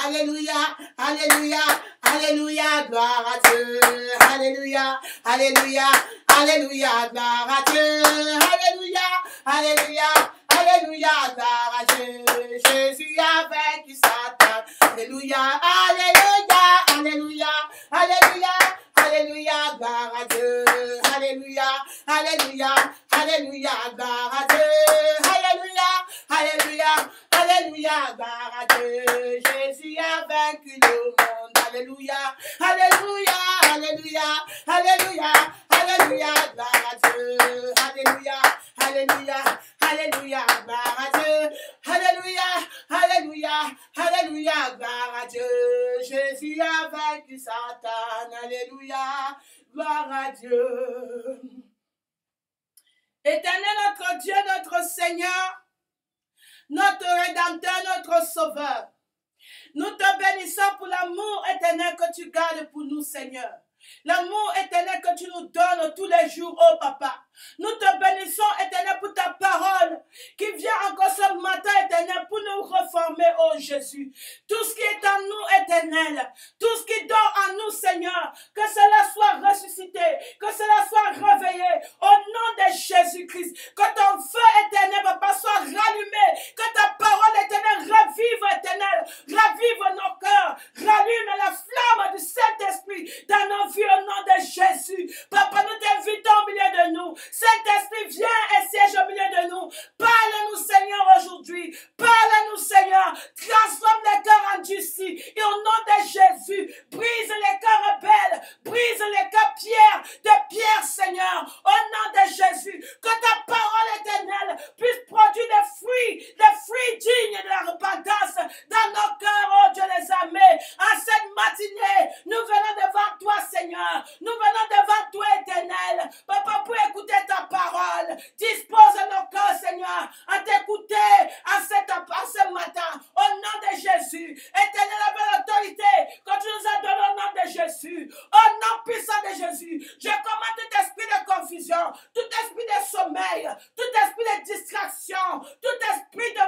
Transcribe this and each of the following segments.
Alléluia, Alléluia, Alléluia, gloire à Dieu. Alléluia, Alléluia, Alléluia, gloire à Dieu. Alléluia, Alléluia, Alléluia, gloire à Dieu. Jésus a vaincu Satan. Alléluia, Alléluia, Alléluia, Alléluia, Alléluia, gloire à Dieu. Alléluia, Alléluia, Alléluia, gloire à Dieu. Alléluia, Alléluia, Alléluia, gloire à Dieu. Jésus a vaincu le monde. Alléluia, Alléluia, Alléluia, Alléluia, Alléluia, gloire à Dieu. Alléluia, Alléluia, Alléluia, gloire à Dieu. Alléluia, Alléluia, Alléluia, gloire à Dieu. Jésus a vaincu Satan. Alléluia, gloire à Dieu. Éternel notre Dieu, notre Seigneur, notre Rédempteur, notre Sauveur, nous te bénissons pour l'amour éternel que tu gardes pour nous, Seigneur. L'amour éternel que tu nous donnes tous les jours, oh Papa. Nous te bénissons, éternel, pour ta parole qui vient encore ce matin, éternel, pour nous reformer, oh Jésus. Tout ce qui est en nous, éternel, tout ce qui dort en nous, Seigneur, que cela soit ressuscité, que cela soit réveillé, au nom de Jésus-Christ. Que ton feu, éternel, Papa, soit rallumé, que ta parole, éternel, revive, éternel, ravive nos cœurs, rallume la flamme du Saint-Esprit dans nos vies, au nom de Jésus. Papa, nous t'invitons au milieu de nous. Saint-Esprit, viens et siège au milieu de nous. Parle-nous, Seigneur, aujourd'hui. Parle-nous, Seigneur. Transforme les cœurs endurcis. Et au nom de Jésus, brise les cœurs rebelles. Brise les cœurs de pierre, Seigneur. Au nom de Jésus, que ta parole éternelle puisse produire des fruits dignes de la repentance dans nos cœurs, oh Dieu les armées. En cette matinée, nous venons devant toi, Seigneur. Nous venons devant toi, éternel. Papa, pour écouter ta parole. Dispose nos cœurs, Seigneur, à t'écouter à ce matin. Au nom de Jésus. Éternel, avec l'autorité que tu nous as donnée au nom de Jésus. Au nom puissant de Jésus. Je commande tout esprit de confusion, tout esprit de sommeil, tout esprit de distraction, tout esprit de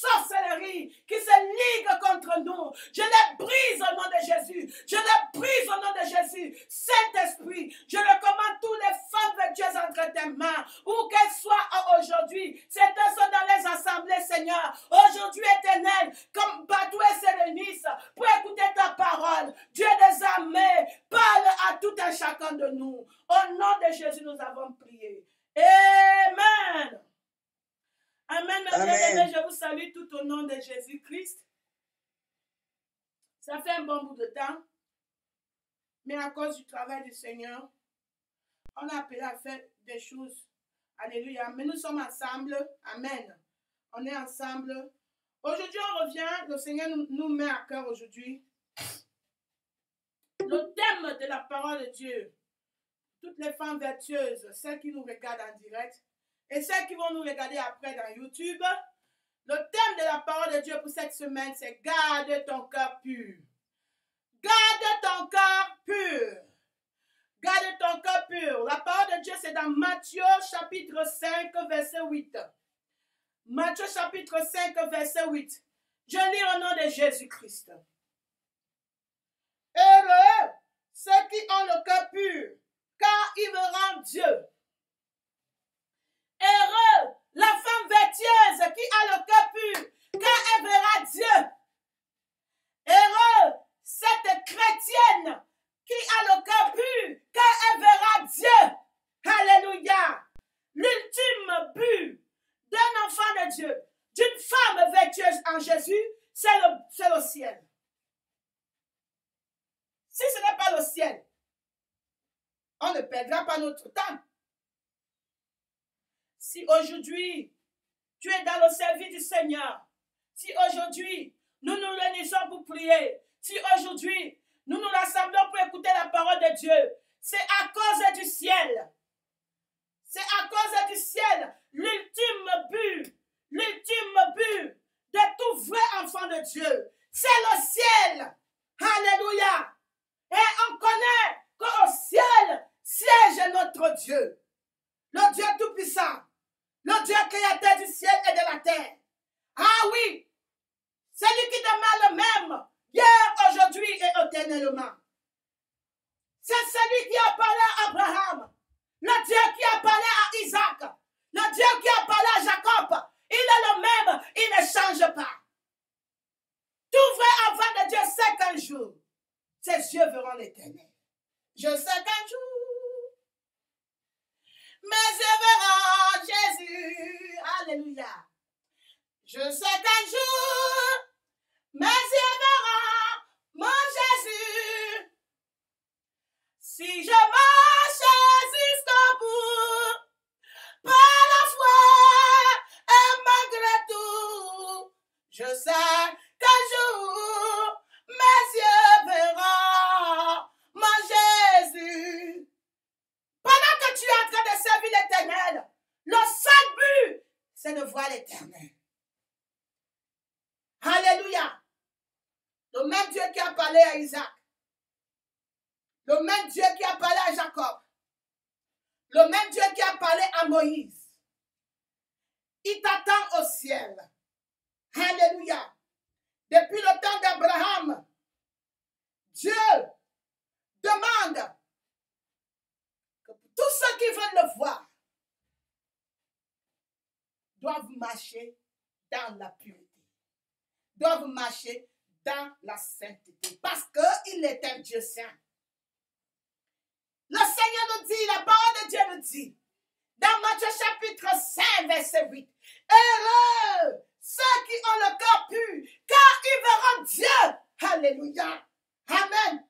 sorcellerie qui se ligue contre nous. Je les brise au nom de Jésus. Je les brise au nom de Jésus. Saint-Esprit, je le commande tous les femmes vertueuses entre tes mains, où qu'elles soient aujourd'hui. Certains sont dans les assemblées, Seigneur. Aujourd'hui, éternel, comme partout elles se réunissent pour écouter ta parole. Dieu des armées, parle à tout un chacun de nous. Au nom de Jésus, nous avons prié. Amen. Amen. Amen. Je vous salue tout au nom de Jésus-Christ. Ça fait un bon bout de temps. Mais à cause du travail du Seigneur, on a appelé à faire des choses. Alléluia. Mais nous sommes ensemble. Amen. On est ensemble. Aujourd'hui, on revient. Le Seigneur nous met à cœur aujourd'hui le thème de la parole de Dieu. Toutes les femmes vertueuses, celles qui nous regardent en direct et celles qui vont nous regarder après dans YouTube. Le thème de la parole de Dieu pour cette semaine, c'est garde ton cœur pur. Garde ton cœur pur. Garde ton cœur pur. La parole de Dieu, c'est dans Matthieu chapitre 5, verset 8. Matthieu chapitre 5, verset 8. Je lis au nom de Jésus-Christ. Heureux ceux qui ont le cœur pur, car ils verront Dieu. Heureux la femme vertueuse qui a le cœur pur, car elle verra Dieu. Heureux cette chrétienne qui a le cœur pur, car elle verra Dieu. Alléluia. L'ultime but d'un enfant de Dieu, d'une femme vertueuse en Jésus, c'est le ciel. Si ce n'est pas le ciel, on ne perdra pas notre temps. Si aujourd'hui, tu es dans le service du Seigneur, si aujourd'hui, nous nous réunissons pour prier, si aujourd'hui, nous nous rassemblons pour écouter la parole de Dieu, c'est à cause du ciel. C'est à cause du ciel, l'ultime but de tout vrai enfant de Dieu. C'est le ciel. Alléluia. Et on connaît qu'au ciel siège notre Dieu. Le Dieu tout-puissant. Le Dieu créateur du ciel et de la terre. Ah oui. C'est lui qui demeure le même, hier, aujourd'hui et éternellement. C'est celui qui a parlé à Abraham, le Dieu qui a parlé à Isaac, le Dieu qui a parlé à Jacob. Il est le même, il ne change pas. Tout vrai avant de Dieu sait qu'un jour, ses yeux verront l'éternel. Je sais qu'un jour, mes yeux verront Jésus. Alléluia. Je sais qu'un jour, mes yeux verront mon Jésus. Si je marche jusqu'au bout, par la foi et malgré tout, je sais qu'un jour, mes yeux verront mon Jésus. Pendant que tu es en train de servir l'Éternel, le seul but, c'est de voir l'Éternel. Alléluia. Le même Dieu qui a parlé à Isaac, le même Dieu qui a parlé à Jacob, le même Dieu qui a parlé à Moïse, il t'attend au ciel. Alléluia. Depuis le temps d'Abraham, Dieu demande que tous ceux qui veulent le voir doivent marcher dans la pureté, doivent marcher dans la sainteté, parce qu'il est un Dieu saint. Le Seigneur nous dit, la parole de Dieu nous dit, dans Matthieu chapitre 5, verset 8, heureux ceux qui ont le cœur pur, car ils verront Dieu. Alléluia. Amen.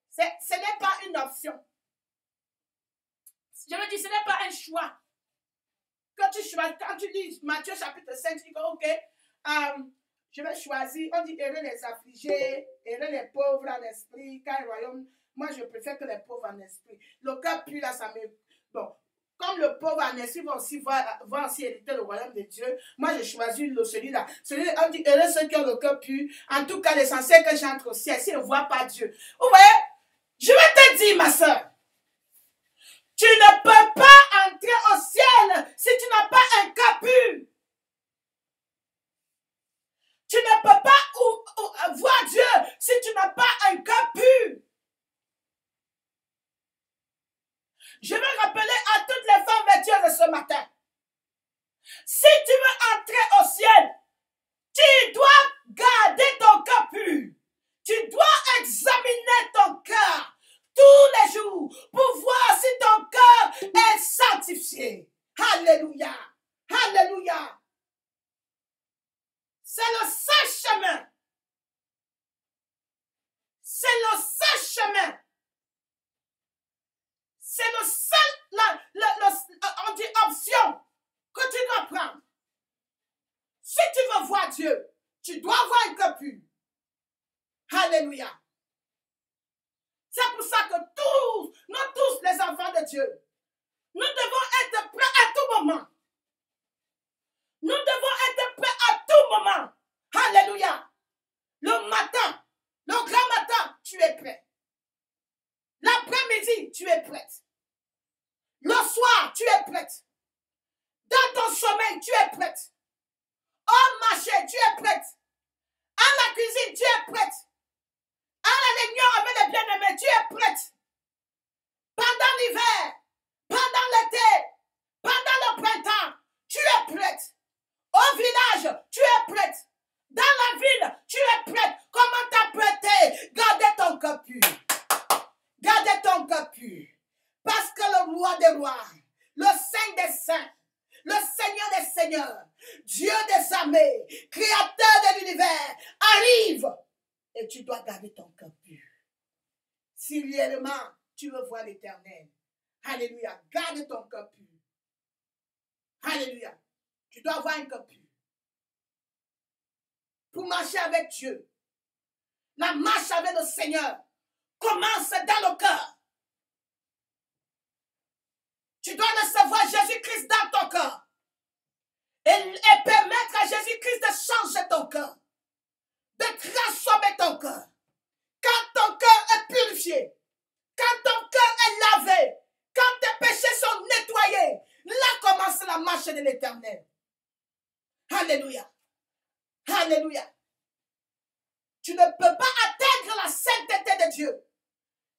Ce n'est pas une option. Je veux dire, ce n'est pas un choix. Quand tu lis Matthieu chapitre 5, tu dis, ok, je vais choisir. On dit, heureux les affligés, heureux les pauvres en esprit, car le royaume, moi je préfère que les pauvres en esprit. Le cœur pur, là, ça me... Bon, comme le pauvre en esprit va aussi voir aussi hériter le royaume de Dieu, moi j'ai choisi celui-là. Celui-là, on dit, heureux ceux qui ont le cœur pur. En tout cas, l'essentiel que j'entre au ciel, s'ils ne voient pas Dieu. Vous voyez, je vais te dire, ma soeur, tu ne peux pas entrer au ciel si tu n'as pas un cœur pur. Tu ne peux pas voir Dieu si tu n'as pas un cœur pur. Je veux rappeler à toutes les femmes vertueuses de ce matin. Si tu veux entrer au ciel, tu dois garder ton cœur pur. Tu dois examiner ton cœur tous les jours pour voir si ton cœur est sanctifié. Alléluia. Alléluia. C'est le seul chemin. C'est le seul chemin. C'est le seul, on dit option que tu dois prendre. Si tu veux voir Dieu, tu dois avoir un cœur pur. Alléluia. C'est pour ça que nous tous les enfants de Dieu, nous devons être prêts à tout moment. Nous devons être prêts à tout moment. Alléluia. Le matin, le grand matin, tu es prêt. L'après-midi, tu es prête. Le soir, tu es prête. Dans ton sommeil, tu es prête. Au marché, tu es prête. À la cuisine, tu es prête. À la réunion avec les bien-aimés, tu es prête. Pendant l'hiver, pendant l'été, pendant le printemps, tu es prête. Au village, tu es prête. Dans la ville, tu es prête. Comment t'apprêter? Gardez ton cœur pur. Gardez ton cœur pur. Parce que le roi des rois, le saint des saints, le Seigneur des seigneurs, Dieu des armées, créateur de l'univers, arrive. Et tu dois garder ton cœur pur. Si réellement tu veux voir l'Éternel, alléluia, garde ton cœur pur. Alléluia. Tu dois avoir un cœur pur. Pour marcher avec Dieu, la marche avec le Seigneur commence dans le cœur. Tu dois recevoir Jésus-Christ dans ton cœur. Et permettre à Jésus-Christ de changer ton cœur. De transformer ton cœur. Quand ton cœur est purifié. Quand ton cœur est lavé. Quand tes péchés sont nettoyés. Là commence la marche de l'Éternel. Alléluia. Alléluia. Tu ne peux pas atteindre la sainteté de Dieu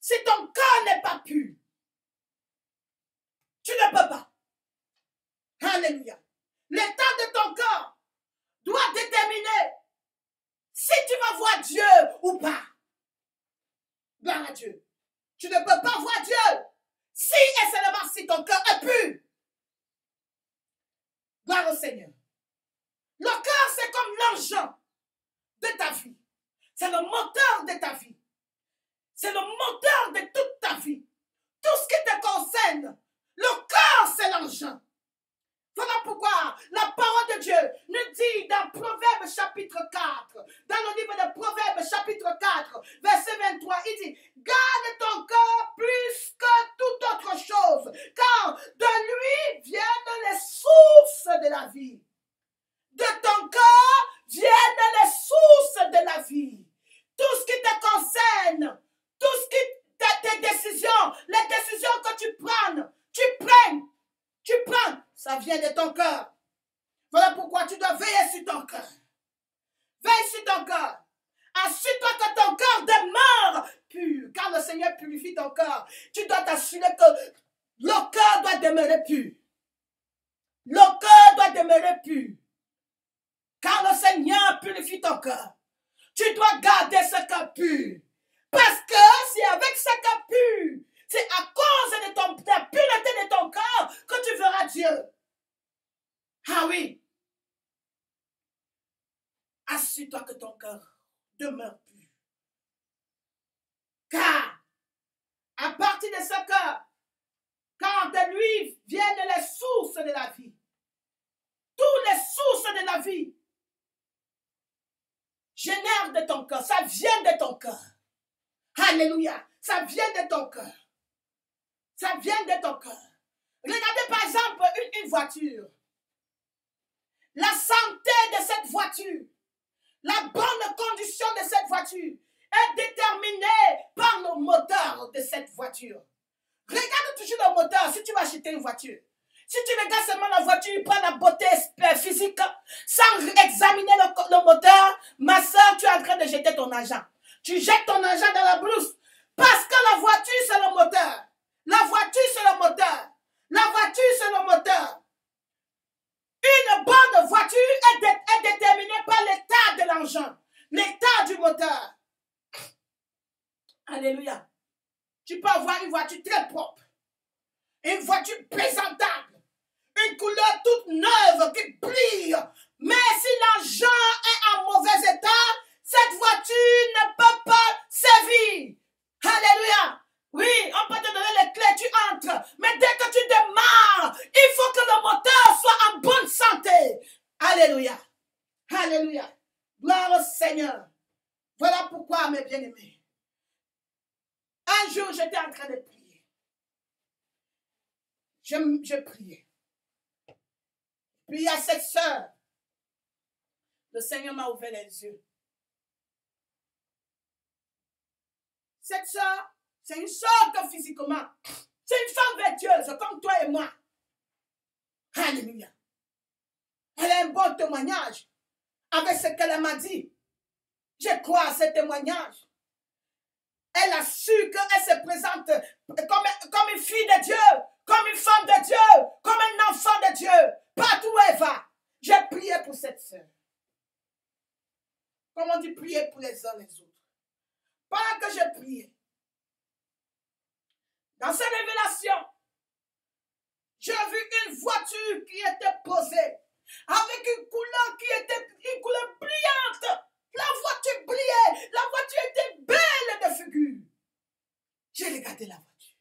si ton cœur n'est pas pur. Tu ne peux pas. Alléluia. L'état de ton cœur doit déterminer si tu vas voir Dieu ou pas. Gloire à Dieu. Tu ne peux pas voir Dieu si et seulement si ton cœur est pur. Gloire au Seigneur. Le cœur, c'est comme l'engin de ta vie. C'est le moteur de ta vie. C'est le moteur de toute ta vie. Tout ce qui te concerne, le cœur, c'est l'engin. Voilà pourquoi la parole de Dieu nous dit dans Proverbes chapitre 4, dans le livre de Proverbes chapitre 4, verset 23, il dit, garde ton cœur plus que toute autre chose, car de lui viennent les sources de la vie. De ton cœur viennent les sources de la vie. Tout ce qui te concerne, tout ce qui tes décisions, les décisions que tu prends, ça vient de ton cœur. Voilà pourquoi tu dois veiller sur ton cœur. Veille sur ton cœur. Assure-toi que ton cœur demeure pur, car le Seigneur purifie ton cœur. Tu dois t'assurer que le cœur doit demeurer pur. Le cœur doit demeurer pur, car le Seigneur purifie ton cœur. Tu dois garder ce cœur pur. Parce que c'est avec ce cœur pur, c'est à cause de la pureté de ton cœur que tu verras Dieu. Ah oui. Assure-toi que ton cœur demeure pur. Car, à partir de ce cœur, car de lui viennent les sources de la vie. Toutes les sources de la vie génèrent de ton cœur. Ça vient de ton cœur. Alléluia. Ça vient de ton cœur. Ça vient de ton cœur. Regardez par exemple une voiture. La santé de cette voiture, la bonne condition de cette voiture est déterminée par le moteur de cette voiture. Regarde toujours le moteur si tu vas acheter une voiture. Si tu regardes seulement la voiture, prends la beauté physique sans examiner le moteur, ma soeur, tu es en train de jeter ton argent. Tu jettes ton argent dans la brousse parce que la voiture, c'est le moteur. La voiture, c'est le moteur. La voiture, c'est le moteur. Une bonne voiture est déterminée par l'état de l'engin, l'état du moteur. Alléluia. Tu peux avoir une voiture très propre, une voiture présentable, une couleur toute neuve qui brille. Mais si l'engin est en mauvais état, cette voiture ne peut pas servir. Alléluia. Oui, on peut te donner les clés, tu entres. Mais dès que tu démarres, il faut que le moteur soit en bonne santé. Alléluia. Alléluia. Gloire au Seigneur. Voilà pourquoi, mes bien-aimés, un jour, j'étais en train de prier. Je priais. Puis à cette sœur, le Seigneur m'a ouvert les yeux. Cette sœur, c'est une sœur que physiquement, c'est une femme vertueuse comme toi et moi. Alléluia. Elle a un bon témoignage avec ce qu'elle m'a dit. Je crois à ce témoignage. Elle a su qu'elle se présente comme une fille de Dieu, comme une femme de Dieu, comme un enfant de Dieu. Partout où elle va, j'ai prié pour cette sœur. Comme on dit, prier pour les uns les autres. Pendant que j'ai prié, dans cette révélation, j'ai vu une voiture qui était posée avec une couleur qui était une couleur brillante. La voiture brillait, la voiture était belle de figure. J'ai regardé la voiture.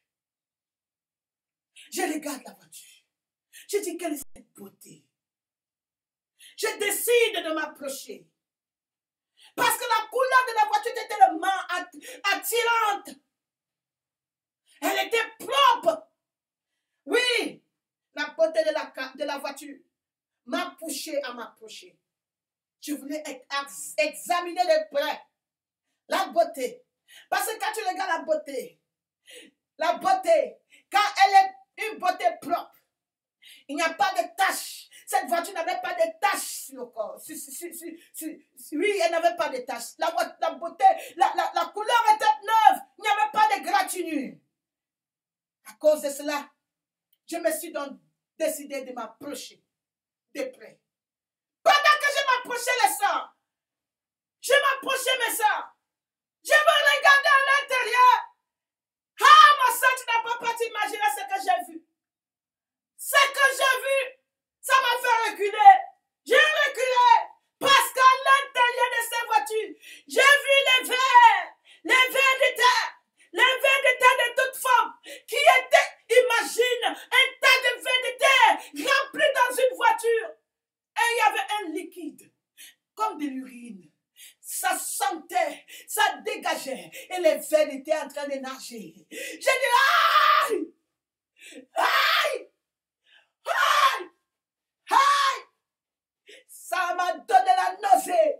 Je regarde la voiture. Je dis, quelle est cette beauté? Je décide de m'approcher. Parce que la couleur de la voiture était tellement attirante. Elle était propre. Oui, la beauté de la voiture m'a poussé à m'approcher. Je voulais examiner de près la beauté. Parce que quand tu regardes la beauté, quand elle est une beauté propre, il n'y a pas de tache. Cette voiture n'avait pas de taches sur le corps. Oui, elle n'avait pas de taches. La beauté, la couleur était neuve. Il n'y avait pas de gratinure. À cause de cela, je me suis donc décidé de m'approcher de près. Pendant que je m'approchais les sœurs, je m'approchais mes sœurs. Je me regardais à l'intérieur. Ah, ma soeur, tu n'as pas t'imaginer ce que j'ai vu. Ce que j'ai vu, ça m'a fait reculer. J'ai reculé parce qu'à l'intérieur de ces voitures, j'ai vu les verres de terre, de toute forme qui étaient, imagine, un tas de verres de terre remplis dans une voiture. Et il y avait un liquide, comme de l'urine. Ça sentait, ça dégageait. Et les verres étaient en train de nager. J'ai dit, aïe! Aïe! Aïe! Aïe! Ça m'a donné la nausée.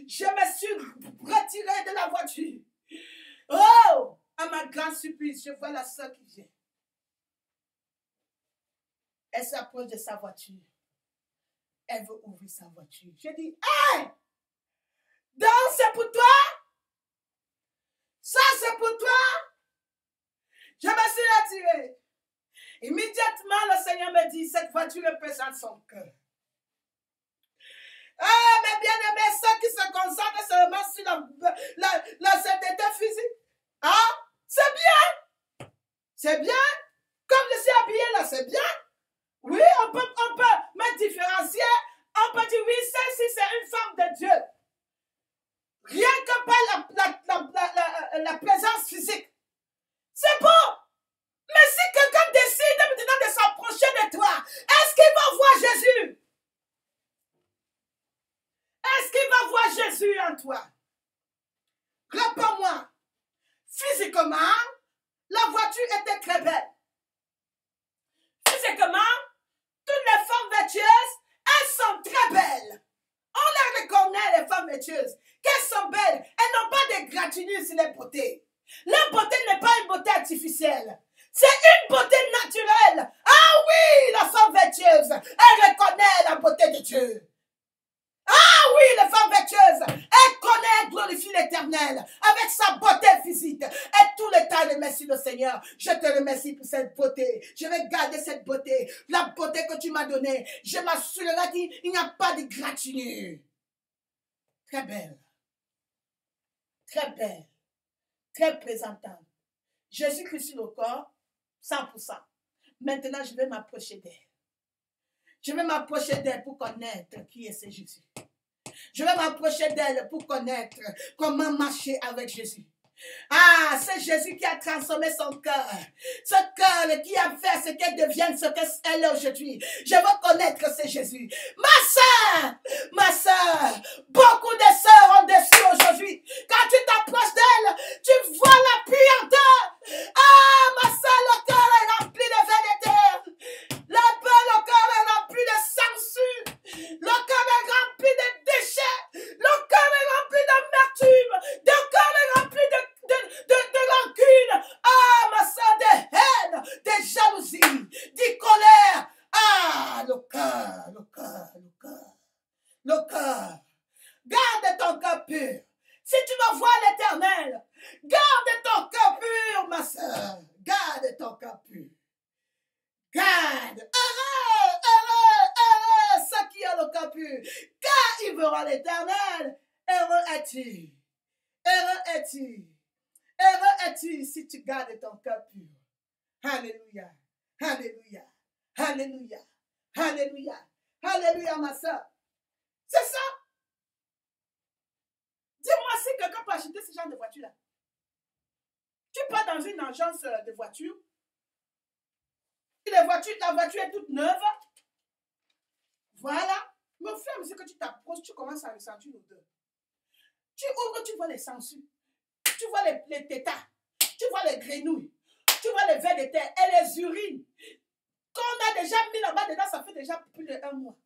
Je me suis retiré de la voiture. Oh! À ma grande surprise, je vois la soeur qui vient. Elle s'approche de sa voiture. Elle veut ouvrir sa voiture. Je dis, aïe! Donc c'est pour toi? Ça c'est pour toi? Je me suis retiré. Immédiatement, le Seigneur me dit, cette voiture représente son cœur. Ah, mes bien-aimés, ceux qui se concentrent seulement sur la sainteté physique. Ah, c'est bien. C'est bien. Comme je suis habillé là, c'est bien. Oui, on peut me différencier. On peut dire, oui, celle-ci, c'est une femme de Dieu. Rien que par la présence physique. C'est bon. Mais si quelqu'un décide maintenant de s'approcher de toi, est-ce qu'il va voir Jésus? Est-ce qu'il va voir Jésus en toi? Réponds-moi. Physiquement, la voiture était très belle. Physiquement, toutes les femmes vertueuses, elles sont très belles. On les reconnaît, les femmes vertueuses, qu'elles sont belles. Elles n'ont pas de gratinure sur les beautés. La beauté n'est pas une beauté artificielle. C'est une beauté naturelle. Ah oui, la femme vertueuse, elle reconnaît la beauté de Dieu. Ah oui, la femme vertueuse, elle connaît, elle glorifie l'Éternel avec sa beauté physique. Et tout le temps, je remercie le Seigneur. Je te remercie pour cette beauté. Je vais garder cette beauté. La beauté que tu m'as donnée. Je m'assurerai qu'il n'y a pas de gratinure. Très belle. Très belle. Très présentable. Jésus-Christ sur le corps, 100%. Maintenant, je vais m'approcher d'elle. Je vais m'approcher d'elle pour connaître qui est ce Jésus. Je vais m'approcher d'elle pour connaître comment marcher avec Jésus. Ah, c'est Jésus qui a transformé son cœur. Ce cœur qui a fait ce qu'elle devienne, ce qu'elle est aujourd'hui. Je veux connaître ce Jésus. Ma soeur, beaucoup de sœurs ont déçu aujourd'hui. Quand tu t'approches d'elle, tu vois la puanteur. Ah, ma soeur, le cœur est rempli de vanité. Le cœur est rempli de sangsue. Le cœur est rempli de déchets. Le cœur est rempli d'amertume. Le cœur est rempli de rancune. Ah, ma soeur, de haine, de jalousie, de colère. Ah, le cœur. Garde ton cœur pur. Si tu veux voir l'Éternel, garde ton cœur pur, ma soeur. Garde ton cœur pur. Garde. Heureux, ceux qui ont le cœur pur. Car ils verront l'Éternel. Heureux es-tu. Heureux es-tu si tu gardes ton cœur pur. Alléluia. Alléluia. Alléluia. Alléluia. Alléluia, ma soeur. C'est ça. Dis-moi si quelqu'un peut acheter ce genre de voiture-là. Tu pars dans une agence de voitures. La voiture est toute neuve. Voilà. Mais au fur et à mesure que tu t'approches, tu commences à ressentir l'odeur. Tu ouvres, tu vois les sangsues. Tu vois les tétas. Tu vois les grenouilles. Tu vois les vers de terre et les urines. Qu'on a déjà mis là-bas dedans, ça fait déjà plus d'1 mois.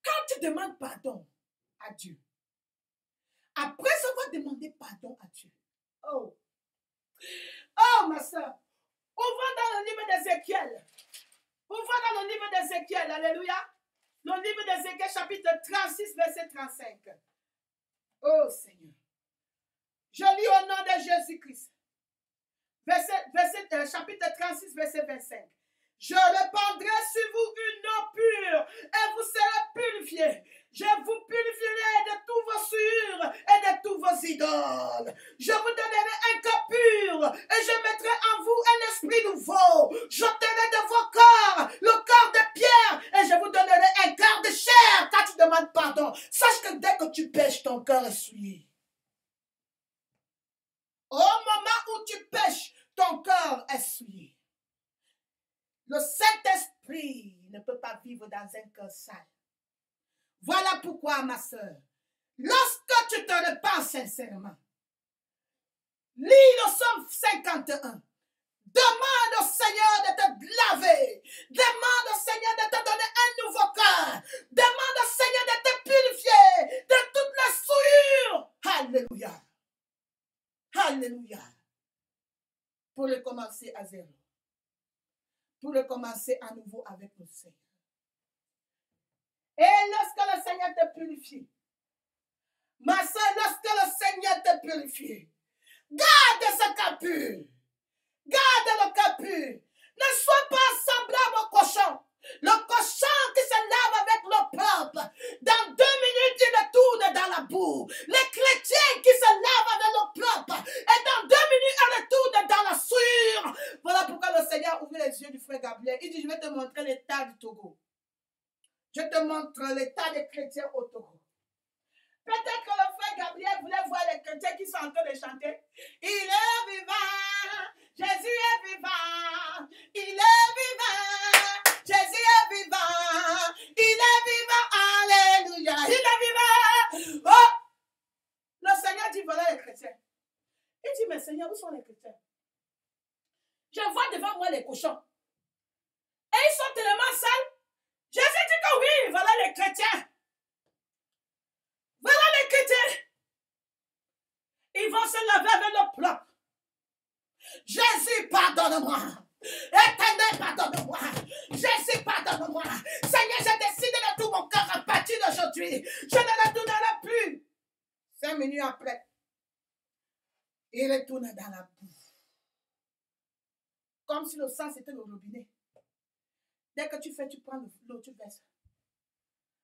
Quand tu demandes pardon à Dieu, après avoir demandé pardon à Dieu, oh ma soeur, on va dans d'Ézéchiel. On voit dans le livre d'Ézéchiel, alléluia. Le livre d'Ézéchiel, chapitre 36, verset 35. Oh Seigneur. Je lis au nom de Jésus-Christ. Chapitre 36, verset 25. Je répandrai sur vous une eau pure et vous serez purifiés. Je vous purifierai de tous vos souillures et de tous vos idoles. Je vous donnerai un cœur pur et je mettrai en vous un esprit nouveau. J'ôterai de vos corps le corps de pierre et je vous donnerai un cœur de chair quand tu demandes pardon. Sache que dès que tu pêches, ton cœur est souillé. Au moment où tu pêches, ton cœur est souillé. Le Saint-Esprit ne peut pas vivre dans un cœur sale. Voilà pourquoi, ma soeur, lorsque tu te repens sincèrement, lis le psaume 51. Demande au Seigneur de te laver. Demande au Seigneur de te donner un nouveau cœur. Demande au Seigneur de te purifier de toutes les souillures. Alléluia. Alléluia. Pour recommencer à zéro. Pour recommencer à nouveau avec le Seigneur. Et lorsque le Seigneur te purifie, ma soeur, lorsque le Seigneur te purifie, garde ce cœur pur. Garde le cœur pur. Ne sois pas semblable au cochon. Le cochon qui se lave avec l'eau propre. Dans 2 minutes, il retourne dans la boue. Les chrétiens qui se lavent avec l'eau propre. Et dans 2 minutes, ils retournent dans la souillure. Voilà pourquoi le Seigneur ouvre les yeux du frère Gabriel. Il dit, je vais te montrer l'état du Togo. Je te montre l'état des chrétiens au Togo. Peut-être que le frère Gabriel voulait voir les chrétiens qui sont en train de chanter. Il est vivant, Jésus est vivant, il est vivant, Jésus est vivant, il est vivant, alléluia, il est vivant. Oh! Le Seigneur dit, voilà les chrétiens. Il dit, mais Seigneur, où sont les chrétiens? Je vois devant moi les cochons. Et ils sont tellement sales. Jésus dit que oui, voilà les chrétiens. Voilà les chrétiens. Ils vont se laver avec le propre. Jésus, pardonne-moi. Éternel, pardonne-moi. Jésus, pardonne-moi. Seigneur, j'ai décidé de tout mon cœur à partir d'aujourd'hui. Je ne retournerai plus. 5 minutes après, il retourne dans la boue. Comme si le sang c'était le robinet. Dès que tu fais, tu prends l'eau, tu verses.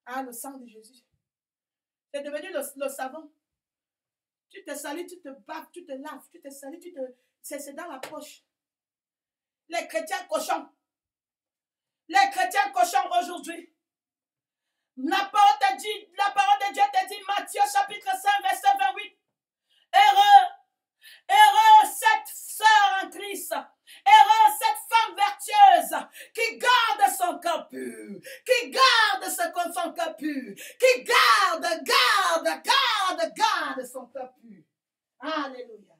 Ah, le sang de Jésus. C'est devenu le savon. Tu te salis, tu te baves, tu te laves, tu te salis, c'est dans la poche. Les chrétiens cochons. Les chrétiens cochons aujourd'hui. La parole de Dieu te dit, Matthieu chapitre 5, verset 28. Heureux cette sœur en Christ. Heureux cette femme vertueuse qui garde son cœur pur, qui garde son cœur pur, qui garde son cœur pur. Alléluia.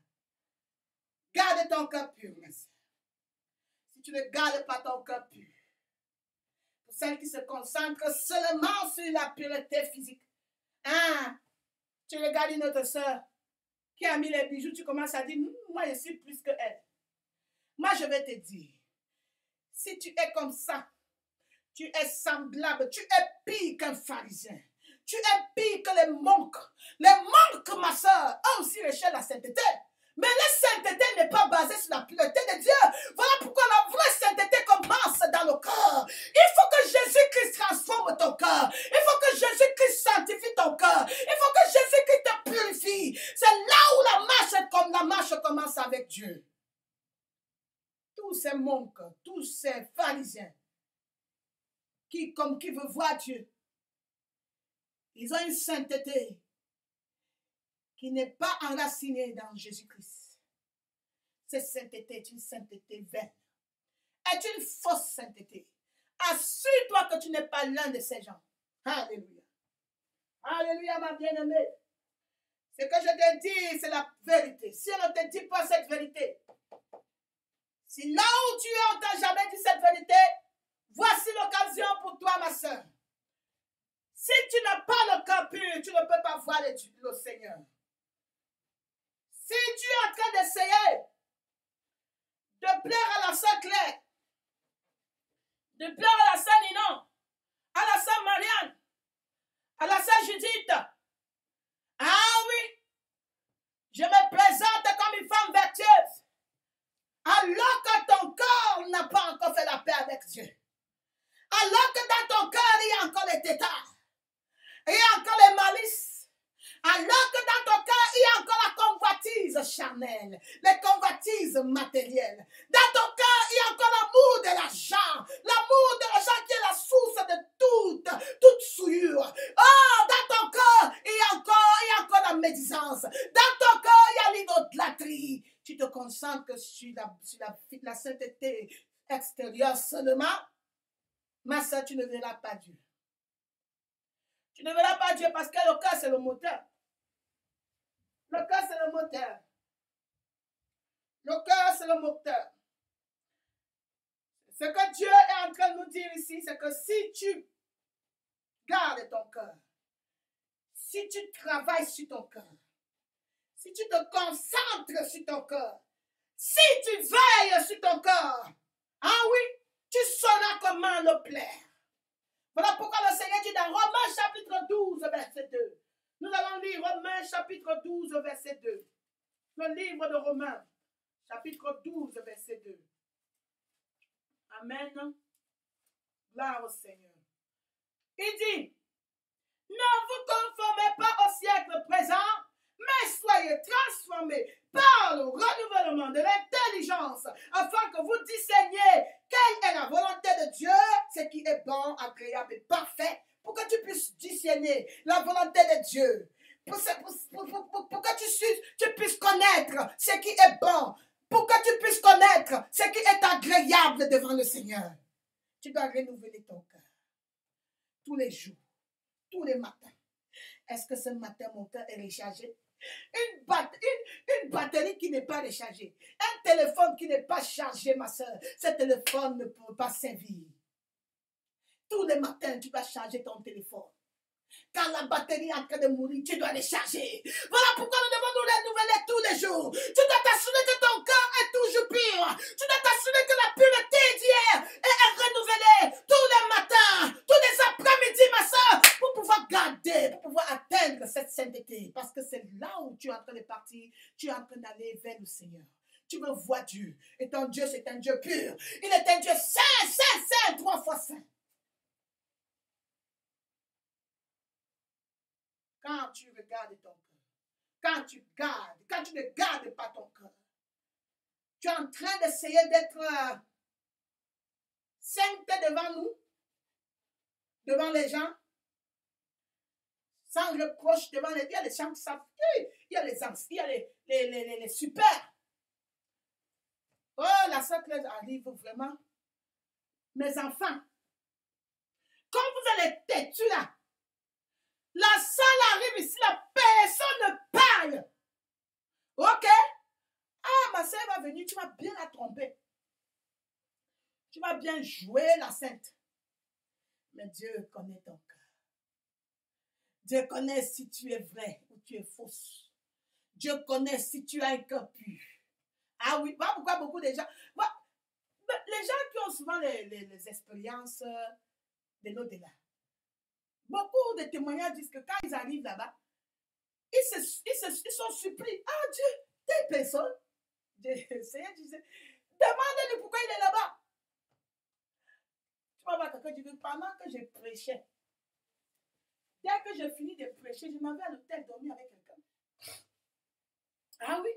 Garde ton cœur pur, ma soeur. Si tu ne gardes pas ton cœur pur, pour celles qui se concentrent seulement sur la pureté physique, tu regardes une autre soeur qui a mis les bijoux, tu commences à dire, moi je suis plus que elle. Moi je vais te dire, si tu es comme ça, tu es semblable, tu es pire qu'un pharisien. Tu es pire que les monks. Les monks, ma soeur, ont aussi recherché la sainteté. Mais la sainteté n'est pas basée sur la pureté de Dieu. Voilà pourquoi la vraie sainteté commence dans le cœur. Il faut que Jésus-Christ transforme ton cœur. Il faut que Jésus-Christ sanctifie ton cœur. Il faut que Jésus-Christ te purifie. C'est là où la marche commence avec Dieu. Tous ces monks, tous ces pharisiens qui veulent voir Dieu, ils ont une sainteté qui n'est pas enracinée dans Jésus-Christ. Cette sainteté est une sainteté vaine, est une fausse sainteté. Assure-toi que tu n'es pas l'un de ces gens. Alléluia. Alléluia, ma bien-aimée. Ce que je te dis, c'est la vérité. Si on ne te dit pas cette vérité, si là où tu es, on ne t'a jamais dit cette vérité, voici l'occasion pour toi, ma soeur. Si tu n'as pas le cœur pur, tu ne peux pas voir le Seigneur. Si tu es en train d'essayer de plaire à la sœur Claire, de Pierre à la sœur Ninon, à la sœur Marianne, à la sœur Judith. Ah oui, je me présente comme une femme vertueuse. Alors que ton corps n'a pas encore fait la paix avec Dieu. Alors que dans ton cœur, il y a encore les tétards. Il y a encore les malices. Alors que dans ton cœur, il y a encore la convoitise charnelle, les convoitises matérielles. Dans ton cœur, il y a encore l'amour de l'argent. L'amour de l'argent qui est la source de toute souillure. Oh, dans ton cœur, il y a encore la médisance. Dans ton cœur, il y a l'idolâtrie. Tu te concentres sur la sainteté extérieure seulement. Ma soeur, tu ne verras pas Dieu. Tu ne verras pas Dieu parce que le cœur, c'est le moteur. Le cœur, c'est le moteur. Le cœur, c'est le moteur. Ce que Dieu est en train de nous dire ici, c'est que si tu gardes ton cœur, si tu travailles sur ton cœur, si tu te concentres sur ton cœur, si tu veilles sur ton cœur, ah oui, tu sauras comment le plaire. Voilà pourquoi le Seigneur dit dans Romains chapitre 12, verset 2. Nous allons lire Romains chapitre 12, verset 2. Le livre de Romains, chapitre 12, verset 2. Amen. Gloire au Seigneur. Il dit, ne vous conformez pas au siècle présent, mais soyez transformés par le renouvellement de l'intelligence, afin que vous discerniez quelle est la volonté de Dieu, ce qui est bon, agréable et parfait, pour que tu puisses discerner la volonté de Dieu, pour que tu puisses connaître ce qui est bon, pour que tu puisses connaître ce qui est agréable devant le Seigneur. Tu dois renouveler ton cœur tous les jours, tous les matins. Est-ce que ce matin, mon cœur est rechargé? Une batterie qui n'est pas rechargée. Un téléphone qui n'est pas chargé, ma soeur. Ce téléphone ne peut pas servir. Tous les matins, tu dois charger ton téléphone. Quand la batterie est en train de mourir, tu dois les charger. Voilà pourquoi nous devons nous renouveler tous les jours. Tu dois t'assurer que ton cœur est toujours pur. Tu dois t'assurer que la pureté d'hier est renouvelée tous les matins, tous les après-midi, ma soeur, pour pouvoir garder, pour pouvoir atteindre cette sainteté. Parce que c'est là où tu es en train de partir, tu es en train d'aller vers le Seigneur. Tu veux voir Dieu. Et ton Dieu, c'est un Dieu pur. Il est un Dieu saint, saint, saint, 3 fois saint. Quand tu regardes ton cœur, quand tu ne gardes pas ton cœur, tu es en train d'essayer d'être sainte devant nous, devant les gens, sans reproche devant les gens. Il y a les gens qui savent, il y a les anciens, il y a les super. Oh, la sœur Claire arrive vraiment. Mes enfants, quand vous allez têtu là, la salle arrive ici, la personne ne parle. Ok? Ah, ma soeur va venir, tu vas bien la tromper. Tu vas bien jouer la sainte. Mais Dieu connaît ton cœur. Dieu connaît si tu es vrai ou tu es fausse. Dieu connaît si tu as un cœur pur. Ah oui, voilà pourquoi beaucoup de gens... Les gens qui ont souvent les expériences de l'au-delà. Beaucoup de témoignages disent que quand ils arrivent là-bas, ils sont surpris. Ah Dieu, telle personne. Le Seigneur disait, demandez-lui pourquoi il est là-bas. Tu vas voir quelqu'un qui dit, pendant que je prêchais, dès que je finis de prêcher, je m'en vais à l'hôtel dormir avec quelqu'un. Ah oui,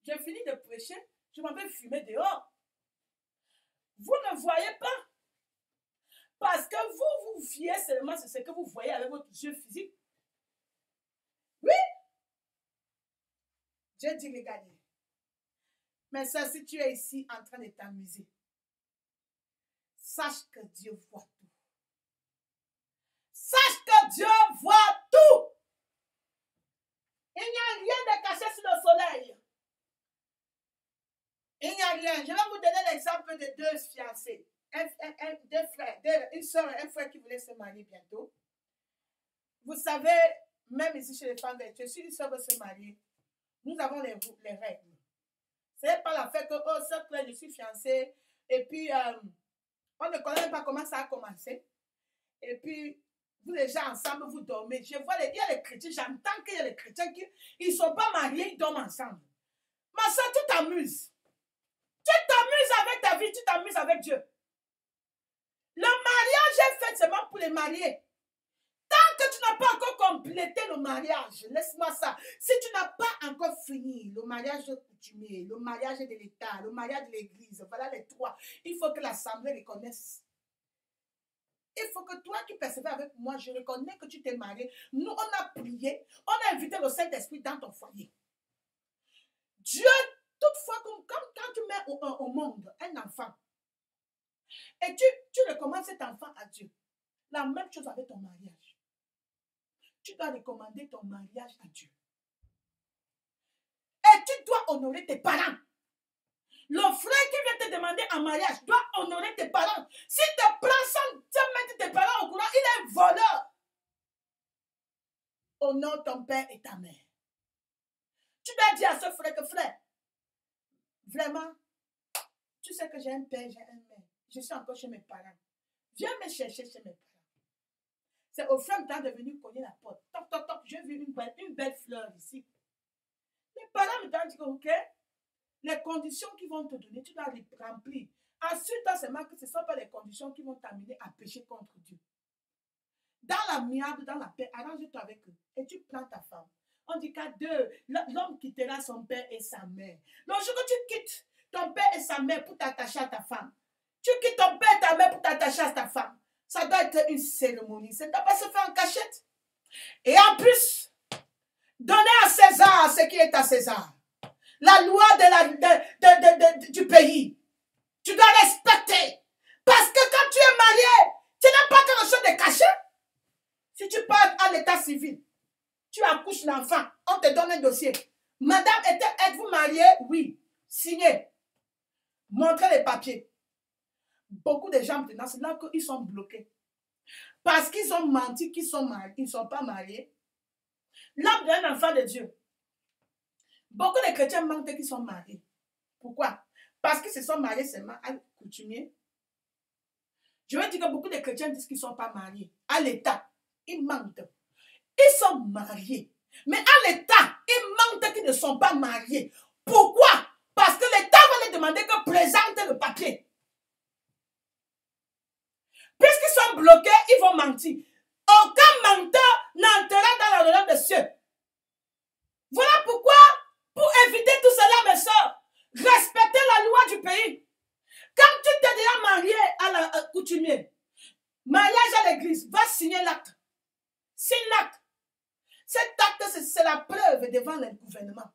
j'ai fini de prêcher, je m'en vais fumer dehors. Vous ne voyez pas. Parce que vous fiez seulement sur ce que vous voyez avec votre yeux physique. Oui. Dieu dit, regardez. Mais ça, si tu es ici en train de t'amuser, sache que Dieu voit tout. Sache que Dieu voit tout. Il n'y a rien de caché sur le soleil. Il n'y a rien. Je vais vous donner l'exemple de 2 fiancés. Deux frères, une soeur et un frère qui voulaient se marier bientôt. Vous savez, même ici chez les femmes vertueuses, si une soeur veut se marier, nous avons les règles. Ce n'est pas la fait que, oh, soeur Claire, je suis fiancée, et puis, On ne connaît pas comment ça a commencé. Et puis, vous les gens ensemble, vous dormez. Je vois, il y a les chrétiens, j'entends qu'il y a les chrétiens qui ne sont pas mariés, ils dorment ensemble. Ma soeur, tu t'amuses. Tu t'amuses avec ta vie, tu t'amuses avec Dieu. Le mariage est fait seulement pour les mariés. Tant que tu n'as pas encore complété le mariage, laisse-moi ça. Si tu n'as pas encore fini le mariage coutumier, le mariage de l'État, le mariage de l'Église, voilà les trois. Il faut que l'Assemblée reconnaisse. Il faut que toi qui persévères avec moi, je reconnais que tu t'es marié. Nous, on a prié, on a invité le Saint-Esprit dans ton foyer. Dieu, toutefois, comme quand tu mets au monde un enfant, et tu recommandes cet enfant à Dieu, la même chose avec ton mariage. Tu dois recommander ton mariage à Dieu. Et tu dois honorer tes parents. Le frère qui vient te demander en mariage doit honorer tes parents. Si tu prends sans mettre tes parents au courant, il est voleur. Honore ton père et ta mère. Tu dois dire à ce frère que frère, vraiment, tu sais que j'ai un père, j'ai un mère. Je suis encore chez mes parents. Viens me chercher chez mes parents. C'est au fur et à mesure de venir cogner la porte. Toc, toc, toc, j'ai vu une belle fleur ici. Les parents me disent que, ok, les conditions qu'ils vont te donner, tu dois les remplir. Ensuite, seulement que ce ne sont pas les conditions qui vont t'amener à pécher contre Dieu. Dans l'amiable, dans la paix, arrange-toi avec eux et tu prends ta femme. On dit qu'à deux, l'homme quittera son père et sa mère. Le jour que tu quittes ton père et sa mère pour t'attacher à ta femme, tu quittes ton père et ta mère pour t'attacher à ta femme, ça doit être une cérémonie. Ça ne doit pas se faire en cachette. Et en plus, donner à César ce qui est à César. La loi du pays. Tu dois respecter. Parce que quand tu es marié, tu n'as pas quelque chose de caché. Si tu pars à l'état civil, tu accouches l'enfant, on te donne un dossier. Madame, êtes-vous mariée? Oui. Signez. Montrez les papiers. Beaucoup de gens maintenant, c'est là qu'ils sont bloqués. Parce qu'ils ont menti qu'ils sont mariés, qu'ils ne sont pas mariés. L'âme d'un enfant de Dieu. Beaucoup de chrétiens mentent qu'ils sont mariés. Pourquoi? Parce qu'ils se sont mariés seulement à coutumier. Je veux dire que beaucoup de chrétiens disent qu'ils ne sont pas mariés. À l'état, ils mentent. Ils sont mariés. Mais à l'état, ils mentent qu'ils ne sont pas mariés. Pourquoi? Parce que l'État va leur demander que présente le papier. Puisqu'ils sont bloqués, ils vont mentir. Aucun menteur n'entrera dans la royaume des cieux. Voilà pourquoi, pour éviter tout cela, mes soeurs, respectez la loi du pays. Quand tu t'es déjà marié à la coutumier, mariage à l'église, va signer l'acte. Signe l'acte. Cet acte, c'est la preuve devant le gouvernement.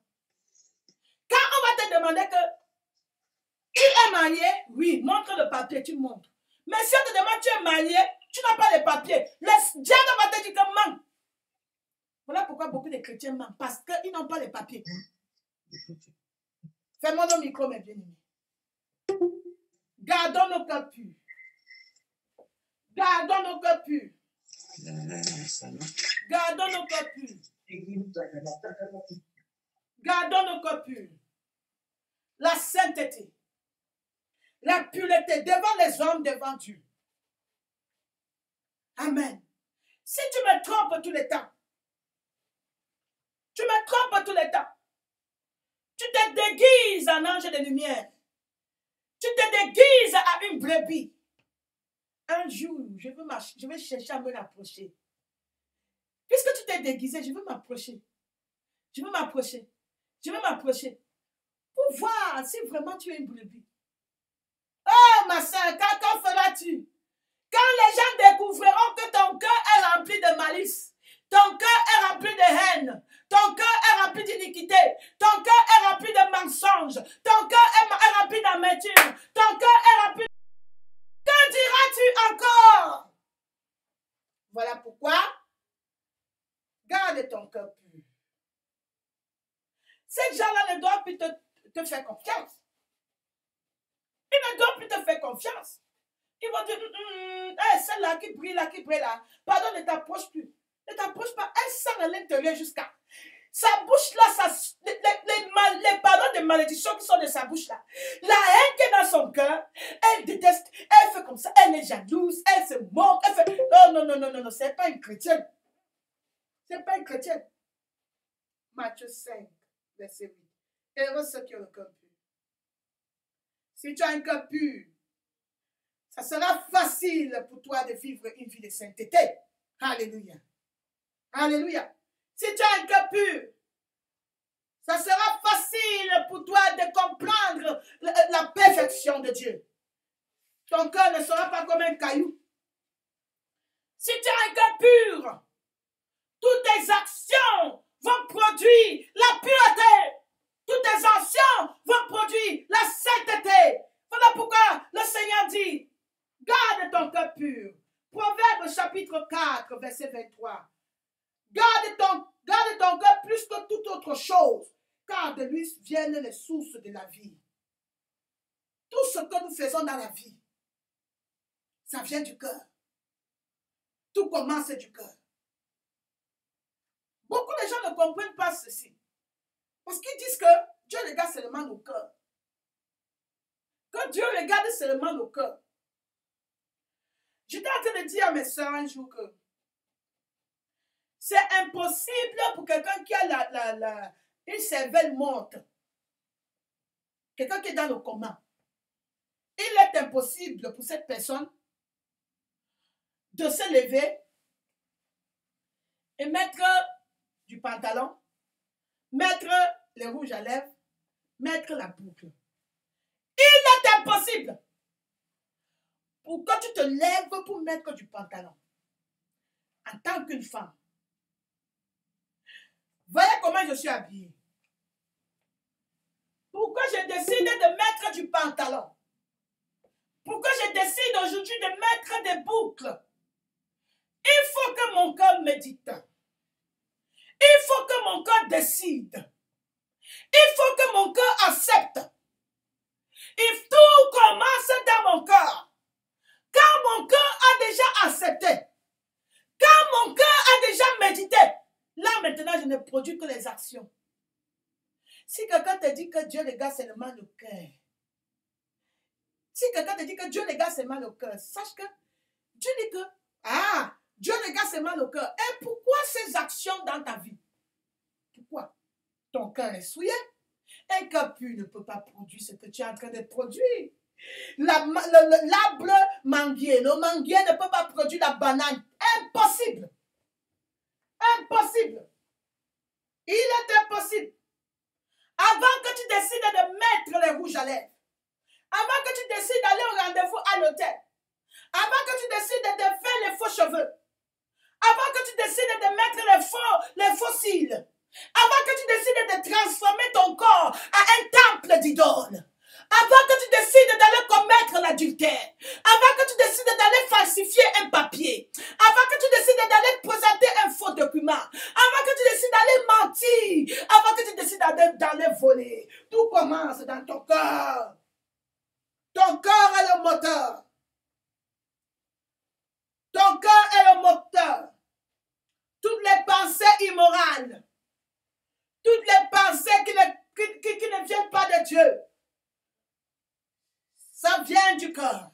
Quand on va te demander que tu es marié, oui, montre le papier, tu montres. Mais si on te demande tu es marié, tu n'as pas les papiers. Le diable va te dire que ment. Voilà pourquoi beaucoup de chrétiens mentent, parce qu'ils n'ont pas les papiers. Fais-moi le micro, mes bien-aimés. Gardons nos cœurs purs. Gardons nos cœurs purs. Gardons nos cœurs purs. Gardons nos cœurs purs. La sainteté. La pureté devant les hommes, devant Dieu. Amen. Si tu me trompes tout le temps, tu me trompes tout le temps, tu te déguises en ange de lumière, tu te déguises à une brebis. Un jour, je vais chercher à me rapprocher. Puisque tu t'es déguisé, je veux m'approcher. Je veux m'approcher. Je veux m'approcher. Pour voir si vraiment tu es une brebis. Oh ma soeur, quand feras-tu? Quand les gens découvriront que ton cœur est rempli de malice, ton cœur est rempli de haine, ton cœur est rempli d'iniquité, ton cœur est rempli de mensonges, ton cœur est rempli d'amertume, ton cœur est rempli de... Que diras-tu encore? Voilà pourquoi, garde ton cœur pur. Ces gens-là ne doivent plus te faire confiance. Ils ne doivent plus te faire confiance. Ils vont dire, celle-là qui brille là, pardon, ne t'approche plus. Ne t'approche pas, elle sent à l'intérieur jusqu'à. Sa bouche là, les paroles de malédiction qui sont de sa bouche là. La haine qui est dans son cœur, elle déteste, elle fait comme ça, non, non, non, ce n'est pas une chrétienne. Ce n'est pas une chrétienne. Matthieu 5, verset 8. Heureux ceux qui ont le cœur pur. Si tu as un cœur pur, ça sera facile pour toi de vivre une vie de sainteté. Alléluia. Alléluia. Si tu as un cœur pur, ça sera facile pour toi de comprendre la perfection de Dieu. Ton cœur ne sera pas comme un caillou. Si tu as un cœur pur, toutes tes actions vont produire la pureté. Toutes tes actions vont produire la sainteté. Voilà pourquoi le Seigneur dit, garde ton cœur pur. Proverbe chapitre 4, verset 23. Garde ton cœur plus que toute autre chose, car de lui viennent les sources de la vie. Tout ce que nous faisons dans la vie, ça vient du cœur. Tout commence du cœur. Beaucoup de gens ne comprennent pas ceci. Parce qu'ils disent que Dieu regarde seulement nos cœurs. Que Dieu regarde seulement nos cœurs. J'étais en train de dire à mes soeurs un jour que c'est impossible pour quelqu'un qui a une cervelle morte, quelqu'un qui est dans le coma. Il est impossible pour cette personne de se lever et mettre du pantalon, mettre les rouges à lèvres, mettre la boucle. Il est impossible pour que tu te lèves pour mettre du pantalon en tant qu'une femme. Voyez comment je suis habillée. Pourquoi je décide de mettre du pantalon? Pourquoi je décide aujourd'hui de mettre des boucles? Il faut que mon cœur médite. Il faut que mon cœur décide. Il faut que mon cœur accepte. Et tout commence dans mon cœur. Quand mon cœur a déjà accepté, quand mon cœur a déjà médité, là maintenant je ne produis que les actions. Si quelqu'un te dit que Dieu regarde seulement le cœur, si quelqu'un te dit que Dieu regarde seulement le cœur, sache que Dieu dit que, Dieu regarde seulement le cœur. Et pourquoi ces actions dans ta vie? Pourquoi? Ton cœur est souillé. Un cœur pur ne peut pas produire ce que tu es en train de produire. L'arbre manguier, le manguier ne peut pas produire la banane. Impossible. Impossible. Il est impossible. Avant que tu décides de mettre les rouges à lèvres, avant que tu décides d'aller au rendez-vous à l'hôtel, avant que tu décides de faire les faux cheveux, avant que tu décides de mettre les faux cils, avant que tu décides de transformer ton corps à un temple d'idoles, avant que tu décides d'aller commettre l'adultère, avant que tu décides d'aller falsifier un papier, avant que tu décides d'aller présenter un faux document, avant que tu décides d'aller mentir, avant que tu décides d'aller voler, tout commence dans ton cœur. Ton cœur est le moteur. Ton cœur est le moteur. Toutes les pensées immorales, toutes les pensées qui ne viennent pas de Dieu, ça vient du cœur.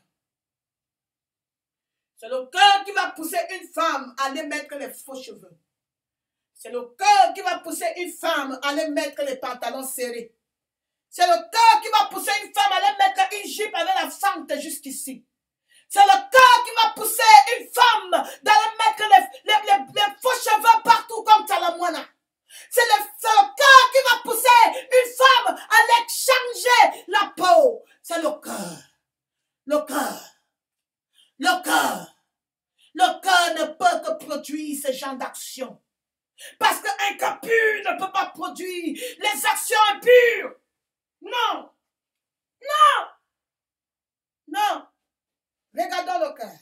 C'est le cœur qui va pousser une femme à aller mettre les faux cheveux. C'est le cœur qui va pousser une femme à aller mettre les pantalons serrés. C'est le cœur qui va pousser une femme à aller mettre une jupe avec la fente jusqu'ici. C'est le cœur qui va pousser une femme d'aller mettre les faux cheveux partout comme Talamoina. C'est le cœur qui va pousser une femme à aller changer la peau. C'est le cœur. Le cœur. Le cœur. Le cœur ne peut que produire ce genre d'action. Parce qu'un cœur pur ne peut pas produire les actions impures. Non. Non. Non. Regardons le cœur.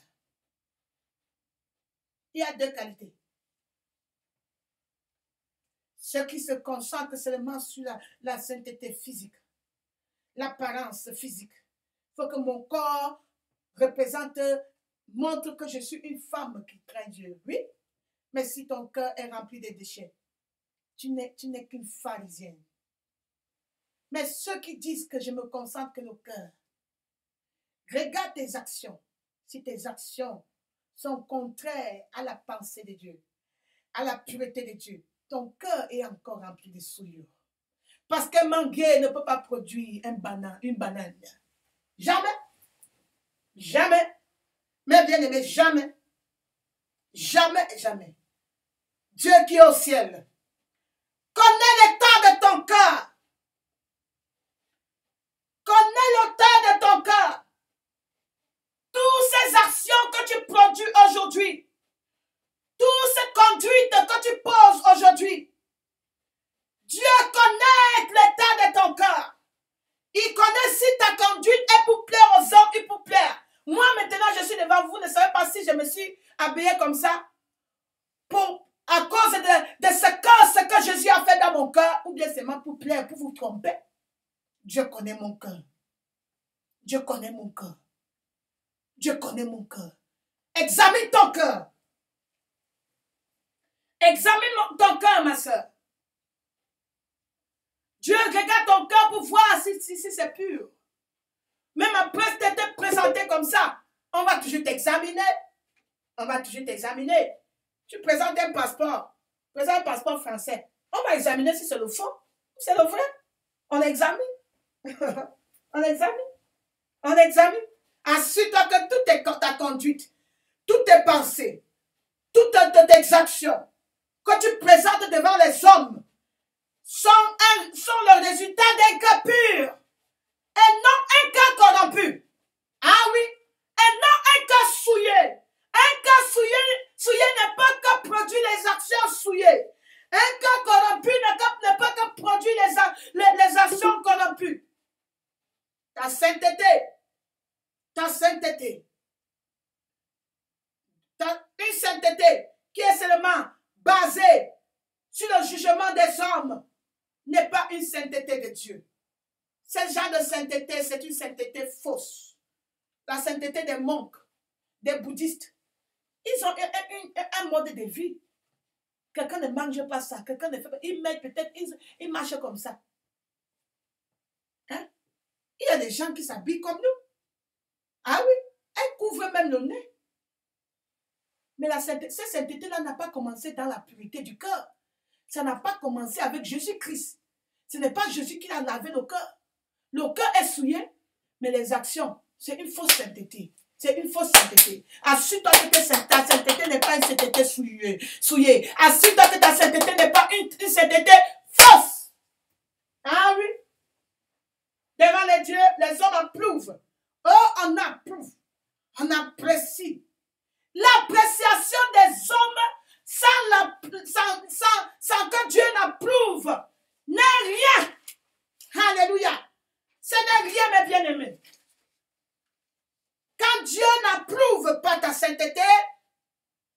Il y a deux qualités. Ceux qui se concentrent seulement sur la sainteté physique, l'apparence physique. Il faut que mon corps montre que je suis une femme qui craint Dieu. Oui, mais si ton cœur est rempli de déchets, tu n'es qu'une pharisienne. Mais ceux qui disent que je me concentre que le cœur, regarde tes actions. Si tes actions sont contraires à la pensée de Dieu, à la pureté de Dieu, ton cœur est encore rempli de souillure. Parce qu'un manguier ne peut pas produire une banane. Jamais. Jamais. Mais bien aimé, jamais. Jamais, jamais. Dieu qui est au ciel connaît l'état de ton cœur. Connaît l'état de ton cœur. Toutes ces actions que tu produis aujourd'hui, toutes ces conduites que tu poses aujourd'hui, Dieu connaît l'état de ton cœur. Il connaît si ta conduite est pour plaire aux hommes et pour plaire. Moi, maintenant, je suis devant vous. Vous ne savez pas si je me suis habillée comme ça à cause de ce que Jésus a fait dans mon cœur, ou bien seulement pour plaire, pour vous tromper. Dieu connaît mon cœur. Dieu connaît mon cœur. Dieu connaît mon cœur. Examine ton cœur. Examine ton cœur, ma soeur. Dieu regarde ton cœur pour voir si c'est pur. Même après t'être présenté comme ça, on va toujours t'examiner. On va toujours t'examiner. Tu présentes un passeport. Présente un passeport français. On va examiner si c'est le faux ou c'est le vrai. On examine. On examine. On examine. Assure-toi que toute ta conduite, toutes tes pensées, toutes tes actions que tu présentes devant les hommes sont le résultat d'un cœur pur et non un cœur corrompu. Ah oui, et non un cœur souillé. Un cœur souillé n'est pas que produire les actions souillées. Un cœur corrompu n'est pas que produire les actions corrompues. Ta sainteté, une sainteté qui est seulement basée sur le jugement des hommes n'est pas une sainteté de Dieu. Ce genre de sainteté, c'est une sainteté fausse. La sainteté des monks, des bouddhistes, ils ont un mode de vie. Quelqu'un ne mange pas ça, quelqu'un ne fait pas. Ils marchent comme ça. Hein? Il y a des gens qui s'habillent comme nous. Ah oui, elles couvrent même le nez. Mais cette sainteté-là n'a pas commencé dans la pureté du cœur. Ça n'a pas commencé avec Jésus-Christ. Ce n'est pas Jésus qui a lavé le cœur. Le cœur est souillé, mais les actions, c'est une fausse sainteté. C'est une fausse sainteté. Assure-toi que ta sainteté n'est pas une sainteté souillée. Assure-toi que ta sainteté n'est pas une sainteté fausse. Ah oui. Devant les dieux, les hommes approuvent. Oh, on approuve. On apprécie. L'appréciation des hommes sans que Dieu n'approuve n'est rien. Alléluia. Ce n'est rien, mes bien-aimés. Quand Dieu n'approuve pas ta sainteté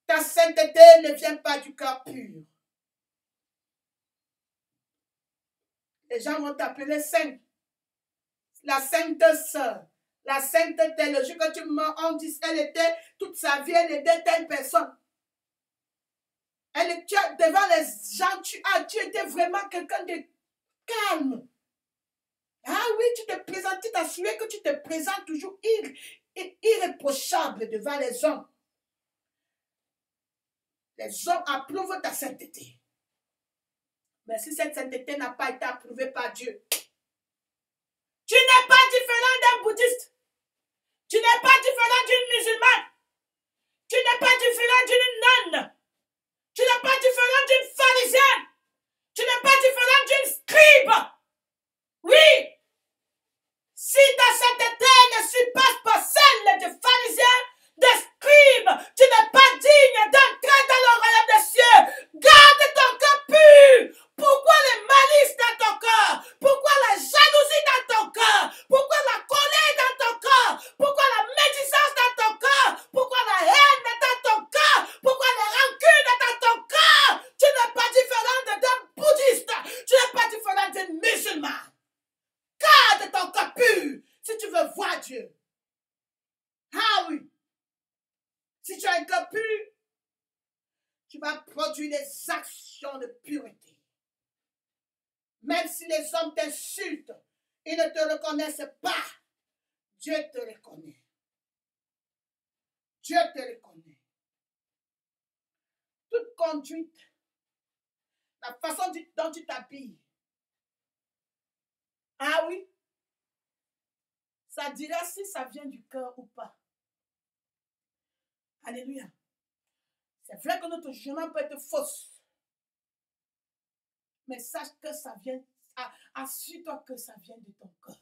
ne vient pas du cœur pur. Les gens vont t'appeler sainte. La sainte sœur. La sainteté, le jour que tu meurs, on dit elle était, toute sa vie, elle était telle personne. Devant les gens, tu étais vraiment quelqu'un de calme. Ah oui, tu t'assurais que tu te présentes toujours irréprochable devant les hommes. Les hommes approuvent ta sainteté. Mais si cette sainteté n'a pas été approuvée par Dieu, tu n'es pas différent d'un bouddhiste. Tu n'es pas différent d'une musulmane. Tu n'es pas différent d'une nonne. Tu n'es pas différent d'une pharisienne. Tu n'es pas différent d'une scribe. Oui. Si ta sainteté ne surpasse pas celle de pharisien, de scribe, tu n'es pas digne d'entrer dans le royaume des cieux. Garde ton cœur pur. Pourquoi les malices dans ton cœur? Pourquoi la jalousie dans ton cœur? Pourquoi la colère dans ton cœur? Pourquoi la médisance dans ton cœur? Pourquoi la haine dans ton cœur? Pourquoi la rancune dans ton cœur? Tu n'es pas différent d'un bouddhiste. Tu n'es pas différent d'un musulman. Garde ton cœur pur si tu veux voir Dieu. Ah oui. Si tu as un cœur pur, tu vas produire des actions de pureté. Même si les hommes t'insultent, ils ne te reconnaissent pas. Dieu te reconnaît. Dieu te reconnaît. toute conduite, la façon dont tu t'habilles. Ah oui, ça dira si ça vient du cœur ou pas. Alléluia. C'est vrai que notre jugement peut être fausse. Mais sache que ça vient, assure-toi que ça vient de ton cœur.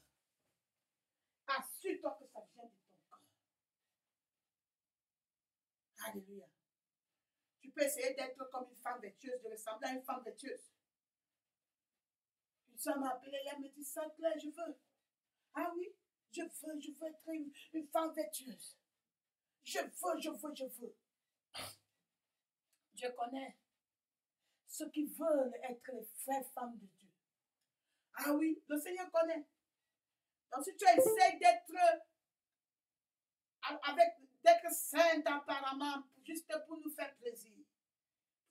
Assure-toi que ça vient de ton cœur. Alléluia. Tu peux essayer d'être comme une femme vertueuse, de ressembler à une femme vertueuse. Une soeur m'a appelé, elle me dit, Sœur Claire, je veux. Ah oui, je veux être une femme vertueuse. Je veux. Je connais ceux qui veulent être les vraies femmes de Dieu. Ah oui, le Seigneur connaît. Donc si tu essaies d'être sainte apparemment, juste pour nous faire plaisir,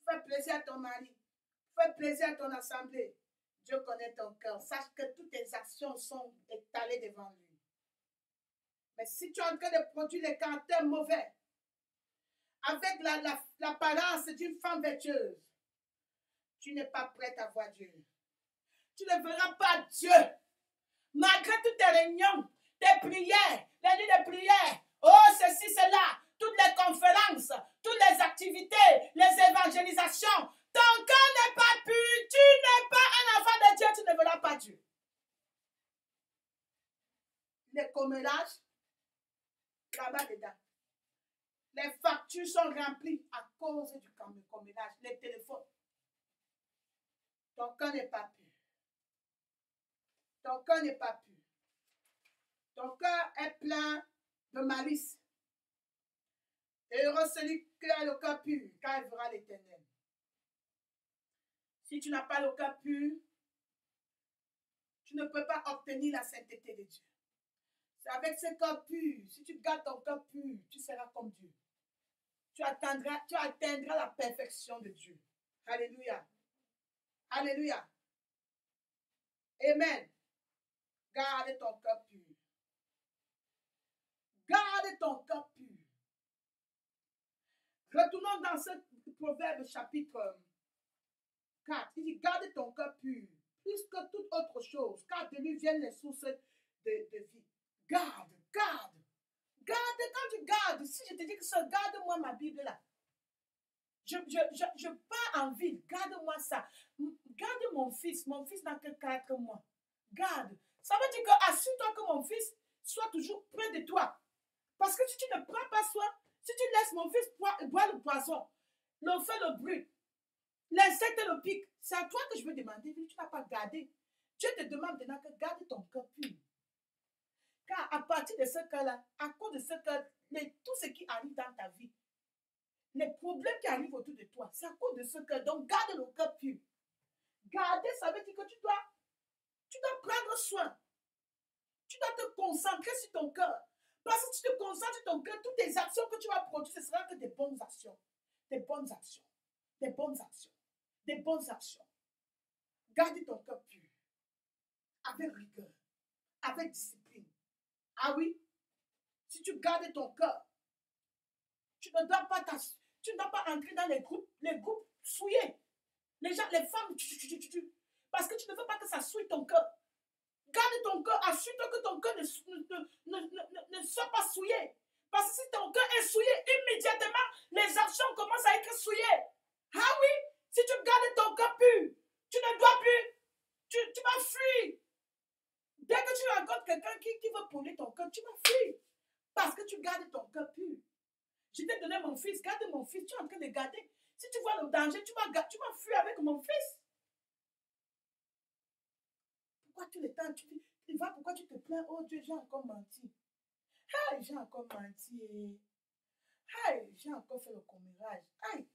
faire plaisir à ton mari, faire plaisir à ton assemblée, Dieu connaît ton cœur. Sache que toutes tes actions sont étalées devant lui. Mais si tu es en train de produire les caractères mauvais, avec l'apparence d'une femme vertueuse, tu n'es pas prête à voir Dieu. Tu ne verras pas Dieu. Malgré toutes tes réunions, tes prières, les nuits de prière, oh ceci, cela, toutes les conférences, toutes les activités, les évangélisations, ton cœur n'est pas pur, tu n'es pas un enfant de Dieu, tu ne verras pas Dieu. Les commérages, là-bas dedans. Les factures sont remplies à cause du commérage, les téléphones. Ton cœur n'est pas pur. Ton cœur n'est pas pur. Ton cœur est plein de malice. Et heureux celui qui a le cœur pur, car il verra l'Éternel. Si tu n'as pas le cœur pur, tu ne peux pas obtenir la sainteté de Dieu. C'est avec ce cœur pur, si tu gardes ton cœur pur, tu seras comme Dieu. Tu atteindras la perfection de Dieu. Alléluia. Alléluia. Amen. Garde ton cœur pur. Garde ton cœur pur. Retournons dans ce proverbe chapitre 4. Il dit, garde ton cœur pur, plus que toute autre chose, car de lui viennent les sources de vie. Garde. Garde, quand tu gardes, si je te dis que ça, garde-moi ma Bible là. Je pars en ville, garde-moi ça. Garde mon fils n'a que 4 mois. Garde. Ça veut dire que assure-toi que mon fils soit toujours près de toi. Parce que si tu ne prends pas soin, si tu laisses mon fils boire le poison, le feu le brûle, l'insecte le pique, c'est à toi que je veux demander, tu n'as pas gardé. Dieu te demande maintenant que garde ton cœur pur. Car à partir de ce cœur-là, à cause de ce cœur, tout ce qui arrive dans ta vie, les problèmes qui arrivent autour de toi, c'est à cause de ce cœur. Donc garde le cœur pur. Garder, ça veut dire que tu dois prendre soin. Tu dois te concentrer sur ton cœur. Parce que si tu te concentres sur ton cœur, toutes tes actions que tu vas produire, ce sera que des bonnes actions. Des bonnes actions. Des bonnes actions. Des bonnes actions. Garde ton cœur pur. Avec rigueur. Avec discipline. Ah oui? Si tu gardes ton cœur, tu ne dois pas entrer dans les groupes souillés. Les femmes, parce que tu ne veux pas que ça souille ton cœur. Garde ton cœur, assure-toi que ton cœur ne soit pas souillé. Parce que si ton cœur est souillé, immédiatement, les actions commencent à être souillées. Ah oui, si tu gardes ton cœur pur, tu ne dois plus, tu vas fuir. Dès que tu rencontres quelqu'un qui veut polluer ton cœur, tu vas fuir. Parce que tu gardes ton cœur pur. Je t'ai donné mon fils, garde mon fils, tu es en train de garder. Si tu vois le danger, tu vas fuir avec mon fils. Pourquoi tout le temps, pourquoi tu te plains? Oh Dieu, j'ai encore menti. Aïe, j'ai encore menti. Aïe, j'ai encore fait le commérage. Aïe,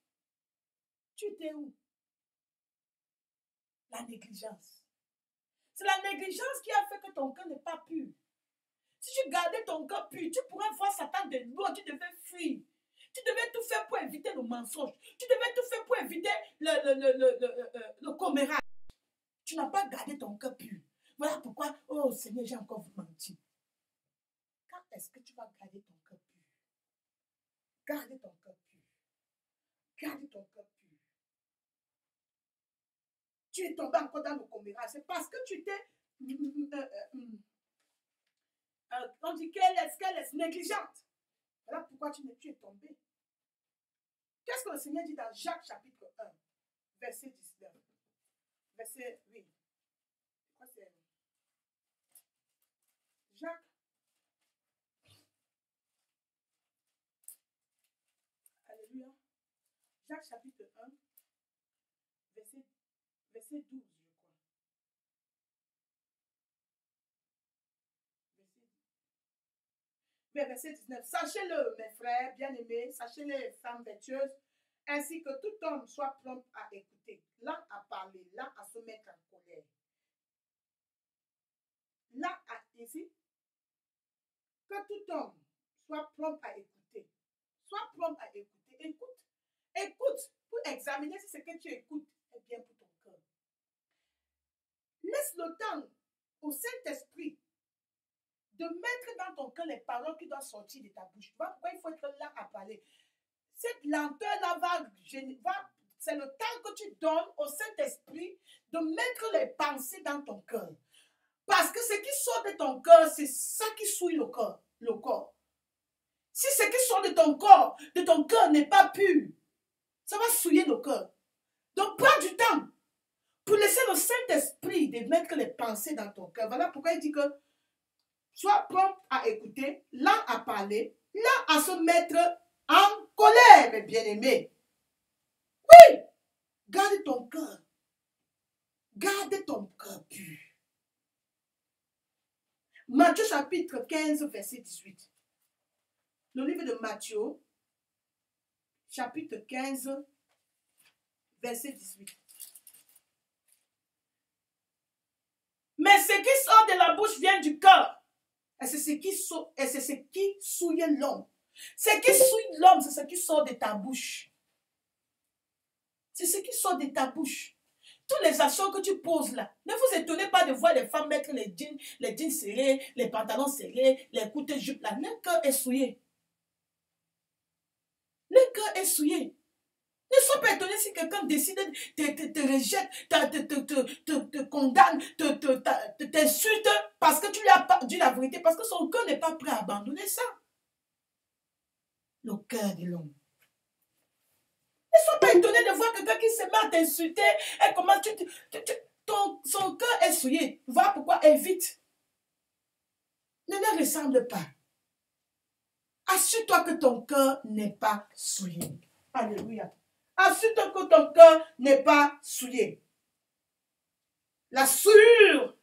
tu étais où? La négligence. C'est la négligence qui a fait que ton cœur n'est pas pur. Si tu gardais ton cœur pur, tu pourrais voir Satan de loin, tu devais fuir. Tu devais tout faire pour éviter le mensonge. Tu devais tout faire pour éviter le commérage. Tu n'as pas gardé ton cœur pur. Voilà pourquoi, oh Seigneur, j'ai encore menti. Quand est-ce que tu vas garder ton cœur pur? Garde ton cœur pur. Garde ton cœur pur. Tu es tombé encore dans le commérage. C'est parce que tu t'es... on dit qu'elle est négligente. Voilà pourquoi tu es tombé. Qu'est-ce que le Seigneur dit dans Jacques chapitre 1, verset 19? Verset, oui. Quoi c'est? Jacques. Alléluia. Jacques chapitre 1, verset 12, je crois. Verset 19. Sachez-le, mes frères bien-aimés, sachez-les, femmes vertueuses, ainsi que tout homme soit prompt à écouter, lent à parler, lent à se mettre en colère. Là, ici, que tout homme soit prompt à écouter. Sois prompt à écouter. Écoute. Écoute pour examiner si ce que tu écoutes est bien pour ton cœur. Laisse le temps au Saint-Esprit de mettre dans ton cœur les paroles qui doivent sortir de ta bouche. Tu vois pourquoi il faut être là à parler. Cette lenteur-là c'est le temps que tu donnes au Saint-Esprit de mettre les pensées dans ton cœur. Parce que ce qui sort de ton cœur, c'est ça qui souille le corps. Si ce qui sort de ton cœur n'est pas pur, ça va souiller le cœur. Donc prends du temps pour laisser le Saint-Esprit de mettre les pensées dans ton cœur. Voilà pourquoi il dit que sois prompt à écouter, lent à parler, lent à se mettre en colère, mes bien-aimés. Oui, garde ton cœur. Garde ton cœur pur. Matthieu chapitre 15, verset 18. Le livre de Matthieu, chapitre 15, verset 18. Mais ce qui sort de la bouche vient du cœur. Et c'est ce qui souille l'homme. Ce qui souille l'homme, c'est ce qui sort de ta bouche. C'est ce qui sort de ta bouche. Toutes les actions que tu poses là, ne vous étonnez pas de voir les femmes mettre les jeans serrés, les pantalons serrés, les courtes jupes là. Le cœur est souillé. Le cœur est souillé. Ne sois pas étonné si quelqu'un décide de te rejette, te condamne, t'insulte parce que tu lui as pas dit la vérité, parce que son cœur n'est pas prêt à abandonner ça. Le cœur de l'homme. Ne sois pas étonné de voir quelqu'un qui se met à t'insulter et comment son cœur est souillé. Voilà pourquoi évite. Ne leur ressemble pas. Assure-toi que ton cœur n'est pas souillé. Alléluia. Assure-toi que ton cœur n'est pas souillé. La souillure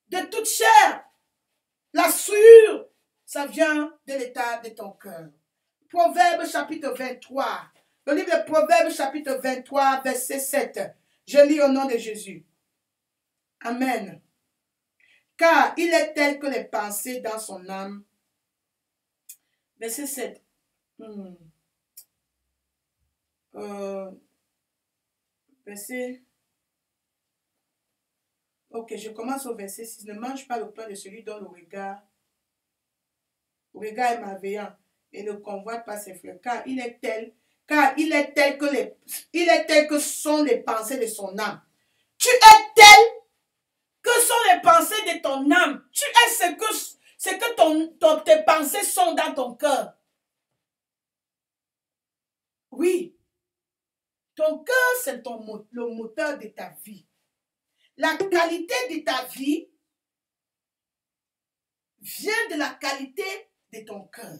de toute chair, la souillure, ça vient de l'état de ton cœur. Proverbe chapitre 23. Le livre de Proverbe chapitre 23, verset 7. Je lis au nom de Jésus. Amen. Car il est tel que les pensées dans son âme. Verset 7. Verset. Ok, je commence au verset 6. Ne mange pas le pain de celui dont le regard est malveillant et ne convoite pas ses fleurs. Car il est tel que sont les pensées de son âme. Tu es tel que sont les pensées de ton âme. Tu es ce que tes pensées sont dans ton cœur. Oui. Ton cœur, c'est le moteur de ta vie. La qualité de ta vie vient de la qualité de ton cœur.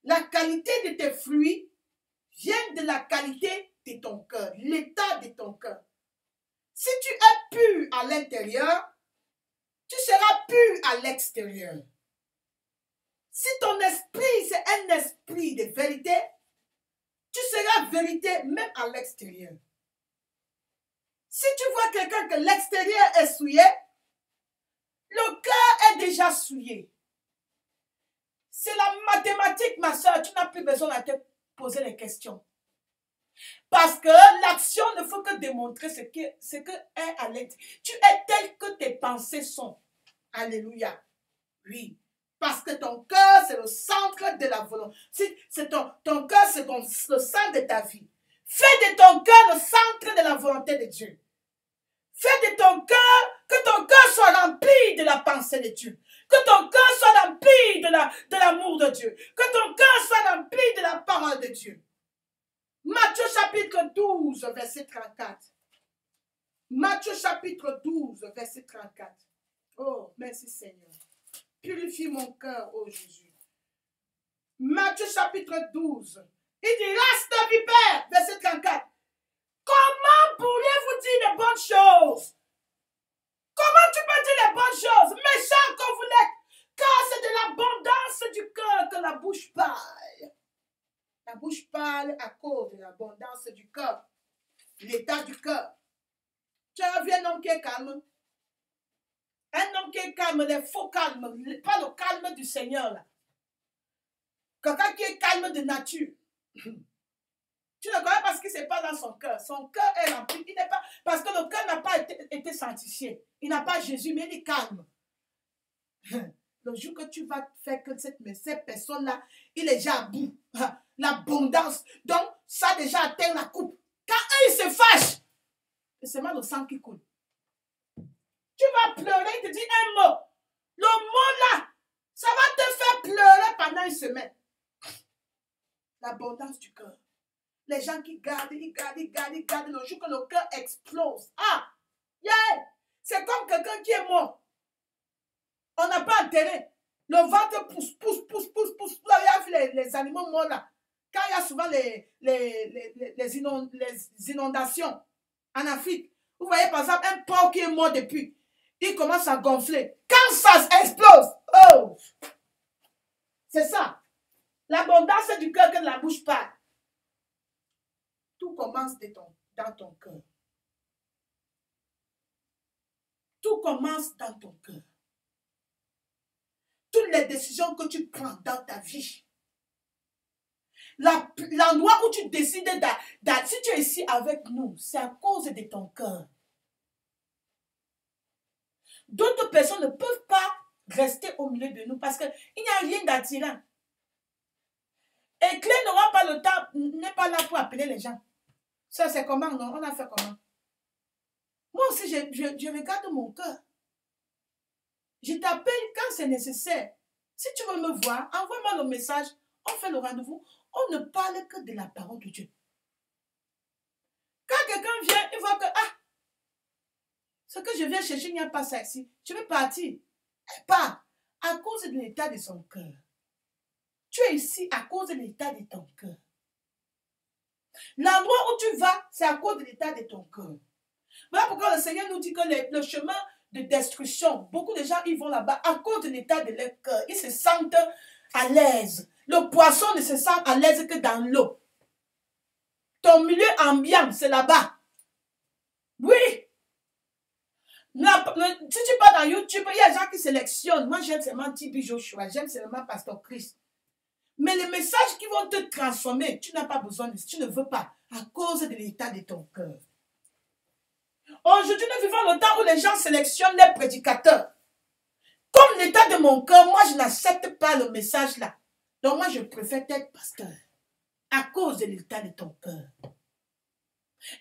La qualité de tes fruits vient de la qualité de ton cœur, l'état de ton cœur. Si tu es pur à l'intérieur, tu seras pur à l'extérieur. Si ton esprit, c'est un esprit de vérité, tu seras vérité même à l'extérieur. Si tu vois quelqu'un que l'extérieur est souillé, le cœur est déjà souillé. C'est la mathématique, ma soeur. Tu n'as plus besoin de te poser les questions. Parce que l'action ne faut que démontrer ce que est à l'intérieur. Tu es tel que tes pensées sont. Alléluia. Oui. Parce que ton cœur, c'est le centre de la volonté. C'est ton cœur, c'est le centre de ta vie. Fais de ton cœur le centre de la volonté de Dieu. Fais de ton cœur, que ton cœur soit rempli de la pensée de Dieu. Que ton cœur soit rempli de l'amour de Dieu. Que ton cœur soit rempli de la parole de Dieu. Matthieu chapitre 12, verset 34. Matthieu chapitre 12, verset 34. Oh, merci Seigneur. Purifie mon cœur, oh Jésus. Matthieu chapitre 12. Il dit, race de vipère, verset 34. Comment pourriez-vous dire de bonnes choses? Comment tu peux dire les bonnes choses? Méchant comme vous l'êtes, car c'est de l'abondance du cœur que la bouche parle. La bouche parle à cause de l'abondance du cœur, l'état du cœur. Tu as vu un homme qui est calme? Un homme qui est calme, les faux calmes, pas le calme du Seigneur là. Quelqu'un qui est calme de nature. Tu ne connais pas ce qui se passe dans son cœur. Son cœur est rempli. Il n'est pas, parce que le cœur n'a pas été sanctifié. Il n'a pas Jésus, mais il est calme. Le jour que tu vas faire que cette personne-là, il est déjà à bout. L'abondance. Donc, ça a déjà atteint la coupe. Quand eux, ils se fâchent, c'est seulement le sang qui coule. Tu vas pleurer, il te dit un mot. Le mot là, ça va te faire pleurer pendant une semaine. L'abondance du cœur. Les gens qui gardent, ils gardent. Le jour que le cœur explose. Ah! Yeah! C'est comme quelqu'un qui est mort. On n'a pas enterré. Le ventre pousse. Là, il y a les animaux morts là. Quand il y a souvent les inondations en Afrique, vous voyez par exemple un porc qui est mort depuis. Il commence à gonfler. Quand ça explose, oh! C'est ça. L'abondance du cœur que la bouche parle. Tout commence dans ton cœur. Tout commence dans ton cœur. Toutes les décisions que tu prends dans ta vie. L'endroit où tu décides si tu es ici avec nous, c'est à cause de ton cœur. D'autres personnes ne peuvent pas rester au milieu de nous parce qu'il n'y a rien d'attirant. Et Clé n'aura pas le temps, n'est pas là pour appeler les gens. Ça, c'est comment, non? On a fait comment? Moi aussi, je regarde mon cœur. Je t'appelle quand c'est nécessaire. Si tu veux me voir, envoie-moi le message. On fait le rendez-vous. On ne parle que de la parole de Dieu. Quand quelqu'un vient, il voit que, ce que je viens chercher, il n'y a pas ça ici. Je vais partir. Elle part à cause de l'état de son cœur. Tu es ici à cause de l'état de ton cœur. L'endroit où tu vas, c'est à cause de l'état de ton cœur. Voilà pourquoi le Seigneur nous dit que le chemin de destruction, beaucoup de gens ils vont là-bas à cause de l'état de leur cœur. Ils se sentent à l'aise. Le poisson ne se sent à l'aise que dans l'eau. Ton milieu ambiant, c'est là-bas. Oui. Si tu pars dans YouTube, il y a des gens qui sélectionnent. Moi, j'aime seulement Tibi Joshua, j'aime seulement Pasteur Christ. Mais les messages qui vont te transformer, tu n'as pas besoin de ça, tu ne veux pas, à cause de l'état de ton cœur. Aujourd'hui, nous vivons le temps où les gens sélectionnent les prédicateurs. Comme l'état de mon cœur, moi, je n'accepte pas le message là. Donc, moi, je préfère être pasteur. À cause de l'état de ton cœur.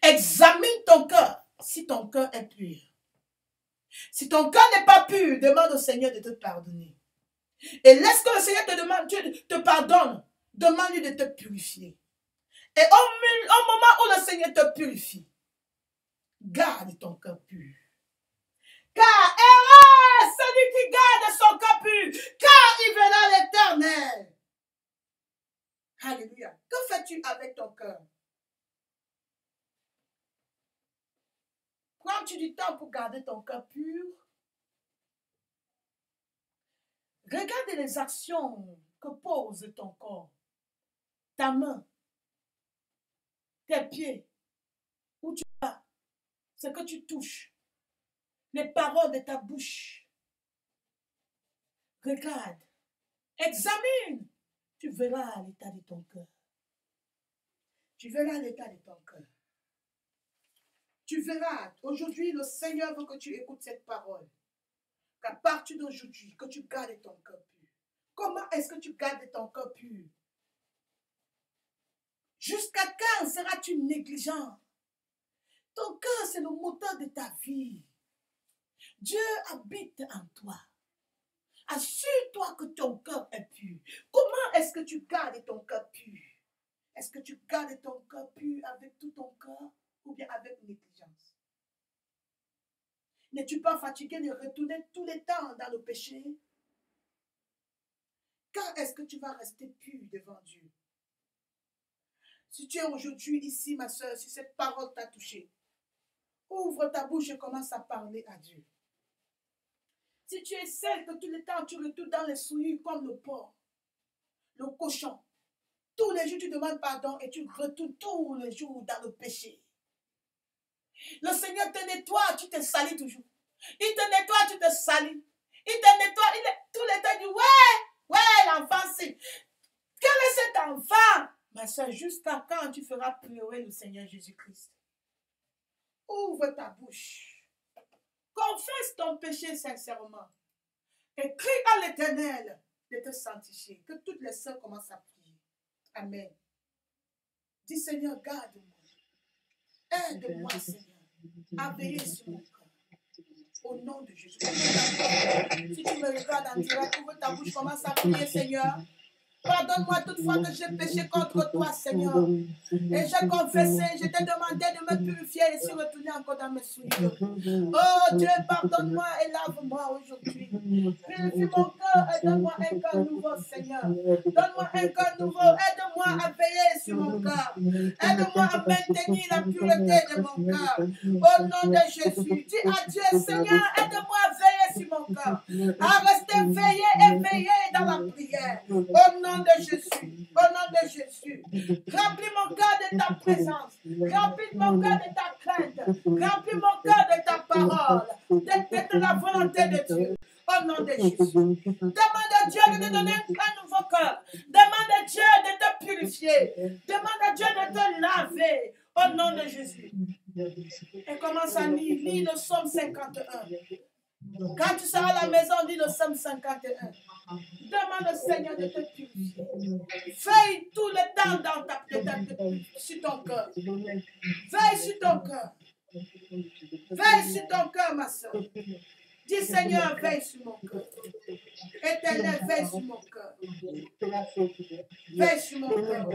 Examine ton cœur si ton cœur est pur. Si ton cœur n'est pas pur, demande au Seigneur de te pardonner. Et laisse que le Seigneur te pardonne. Demande-lui de te purifier. Et au moment où le Seigneur te purifie, garde ton cœur pur. Car heureux celui qui garde son cœur pur, car il verra l'Éternel. Alléluia. Que fais-tu avec ton cœur? Prends-tu du temps pour garder ton cœur pur? Regarde les actions que pose ton corps, ta main, tes pieds, où tu vas, ce que tu touches, les paroles de ta bouche. Regarde, examine, tu verras l'état de ton cœur. Tu verras l'état de ton cœur. Tu verras, aujourd'hui, le Seigneur veut que tu écoutes cette parole. Qu'à partir d'aujourd'hui, que tu gardes ton cœur pur. Comment est-ce que tu gardes ton cœur pur? Jusqu'à quand seras-tu négligent? Ton cœur, c'est le moteur de ta vie. Dieu habite en toi. Assure-toi que ton cœur est pur. Comment est-ce que tu gardes ton cœur pur? Est-ce que tu gardes ton cœur pur avec tout ton cœur ou bien avec négligence? N'es-tu pas fatigué de retourner tous les temps dans le péché? Quand est-ce que tu vas rester pur devant Dieu? Si tu es aujourd'hui ici, ma soeur, si cette parole t'a touché, ouvre ta bouche et commence à parler à Dieu. Si tu es celle que tous les temps tu retournes dans les souillures comme le porc, le cochon, tous les jours tu demandes pardon et tu retournes tous les jours dans le péché. Le Seigneur te nettoie, tu te salis toujours. Il te nettoie, tu te salis. Il te nettoie, tous les temps il dit ouais, l'enfant c'est. Quel est cet enfant? Ma soeur, jusqu'à quand tu feras pleurer le Seigneur Jésus-Christ? Ouvre ta bouche. Confesse ton péché sincèrement. Et crie à l'Éternel de te sanctifier. Que toutes les sœurs commencent à prier. Amen. Dis Seigneur, garde-moi. Aide-moi, Seigneur, à veiller sur mon cœur. Au nom de Jésus. Si tu me regardes en direct, ouvre ta bouche, commence à prier, Seigneur. Pardonne-moi toutefois que j'ai péché contre toi, Seigneur. Et j'ai confessé, je t'ai demandé de me purifier et de retourner encore dans mes souillures. Oh Dieu, pardonne-moi et lave-moi aujourd'hui. Purifie mon cœur et donne-moi un cœur nouveau, Seigneur. Donne-moi un cœur nouveau. Aide-moi à veiller sur mon cœur. Aide-moi à maintenir la pureté de mon cœur. Au nom de Jésus, dis à Dieu, Seigneur, aide-moi à veiller sur mon cœur. À rester veillé et veillé dans la prière. Au nom de Jésus, au nom de Jésus, remplis mon cœur de ta présence, remplis mon cœur de ta crainte, remplis mon cœur de ta parole, de la volonté de Dieu, au nom de Jésus. Demande à Dieu de te donner un nouveau cœur, demande à Dieu de te purifier, demande à Dieu de te laver, au nom de Jésus. Et commence à lire le psaume 51. Quand tu seras à la maison, lis le psaume 51. Demande au Seigneur de te purifier. Veille tout le temps sur ton cœur. Veille sur ton cœur. Veille sur ton cœur, ma soeur. Dis Seigneur, veille sur mon cœur. Éternel, veille sur mon cœur. Veille sur mon cœur.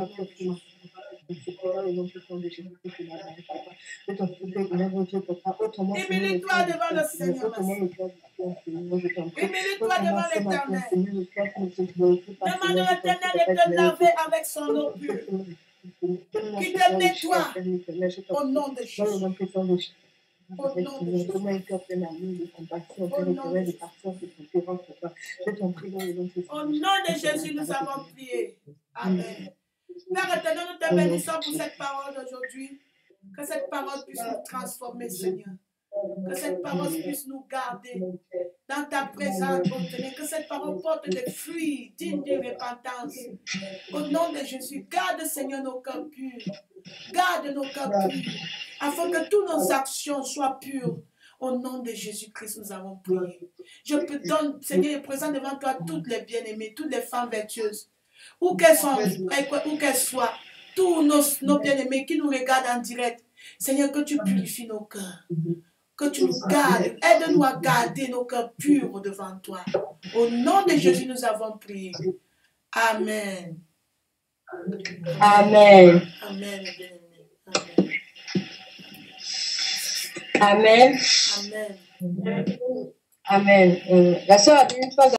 Humilie-toi devant le Seigneur. Humilie-toi devant l'Éternel. Demande à l'Éternel de te laver avec son eau pure. Qui te nettoie au nom de Jésus. Au nom de Jésus. Au nom de Jésus, nous avons prié. Amen. Père éternel, nous te bénissons pour cette parole d'aujourd'hui. Que cette parole puisse nous transformer, Seigneur. Que cette parole puisse nous garder dans ta présence, que cette parole porte des fruits dignes de repentance. Au nom de Jésus, garde, Seigneur, nos cœurs purs. Garde nos cœurs purs, afin que toutes nos actions soient pures. Au nom de Jésus-Christ, nous avons prié. Je te donne, Seigneur, et présente devant toi toutes les bien-aimées, toutes les femmes vertueuses, où qu'elles soient, tous nos bien-aimés qui nous regardent en direct. Seigneur, que tu purifies nos cœurs. Que tu nous gardes. Aide-nous à garder nos cœurs purs devant toi. Au nom de Jésus, nous avons prié. Amen. Amen. Amen. Amen. Amen. Amen. La sœur a une fois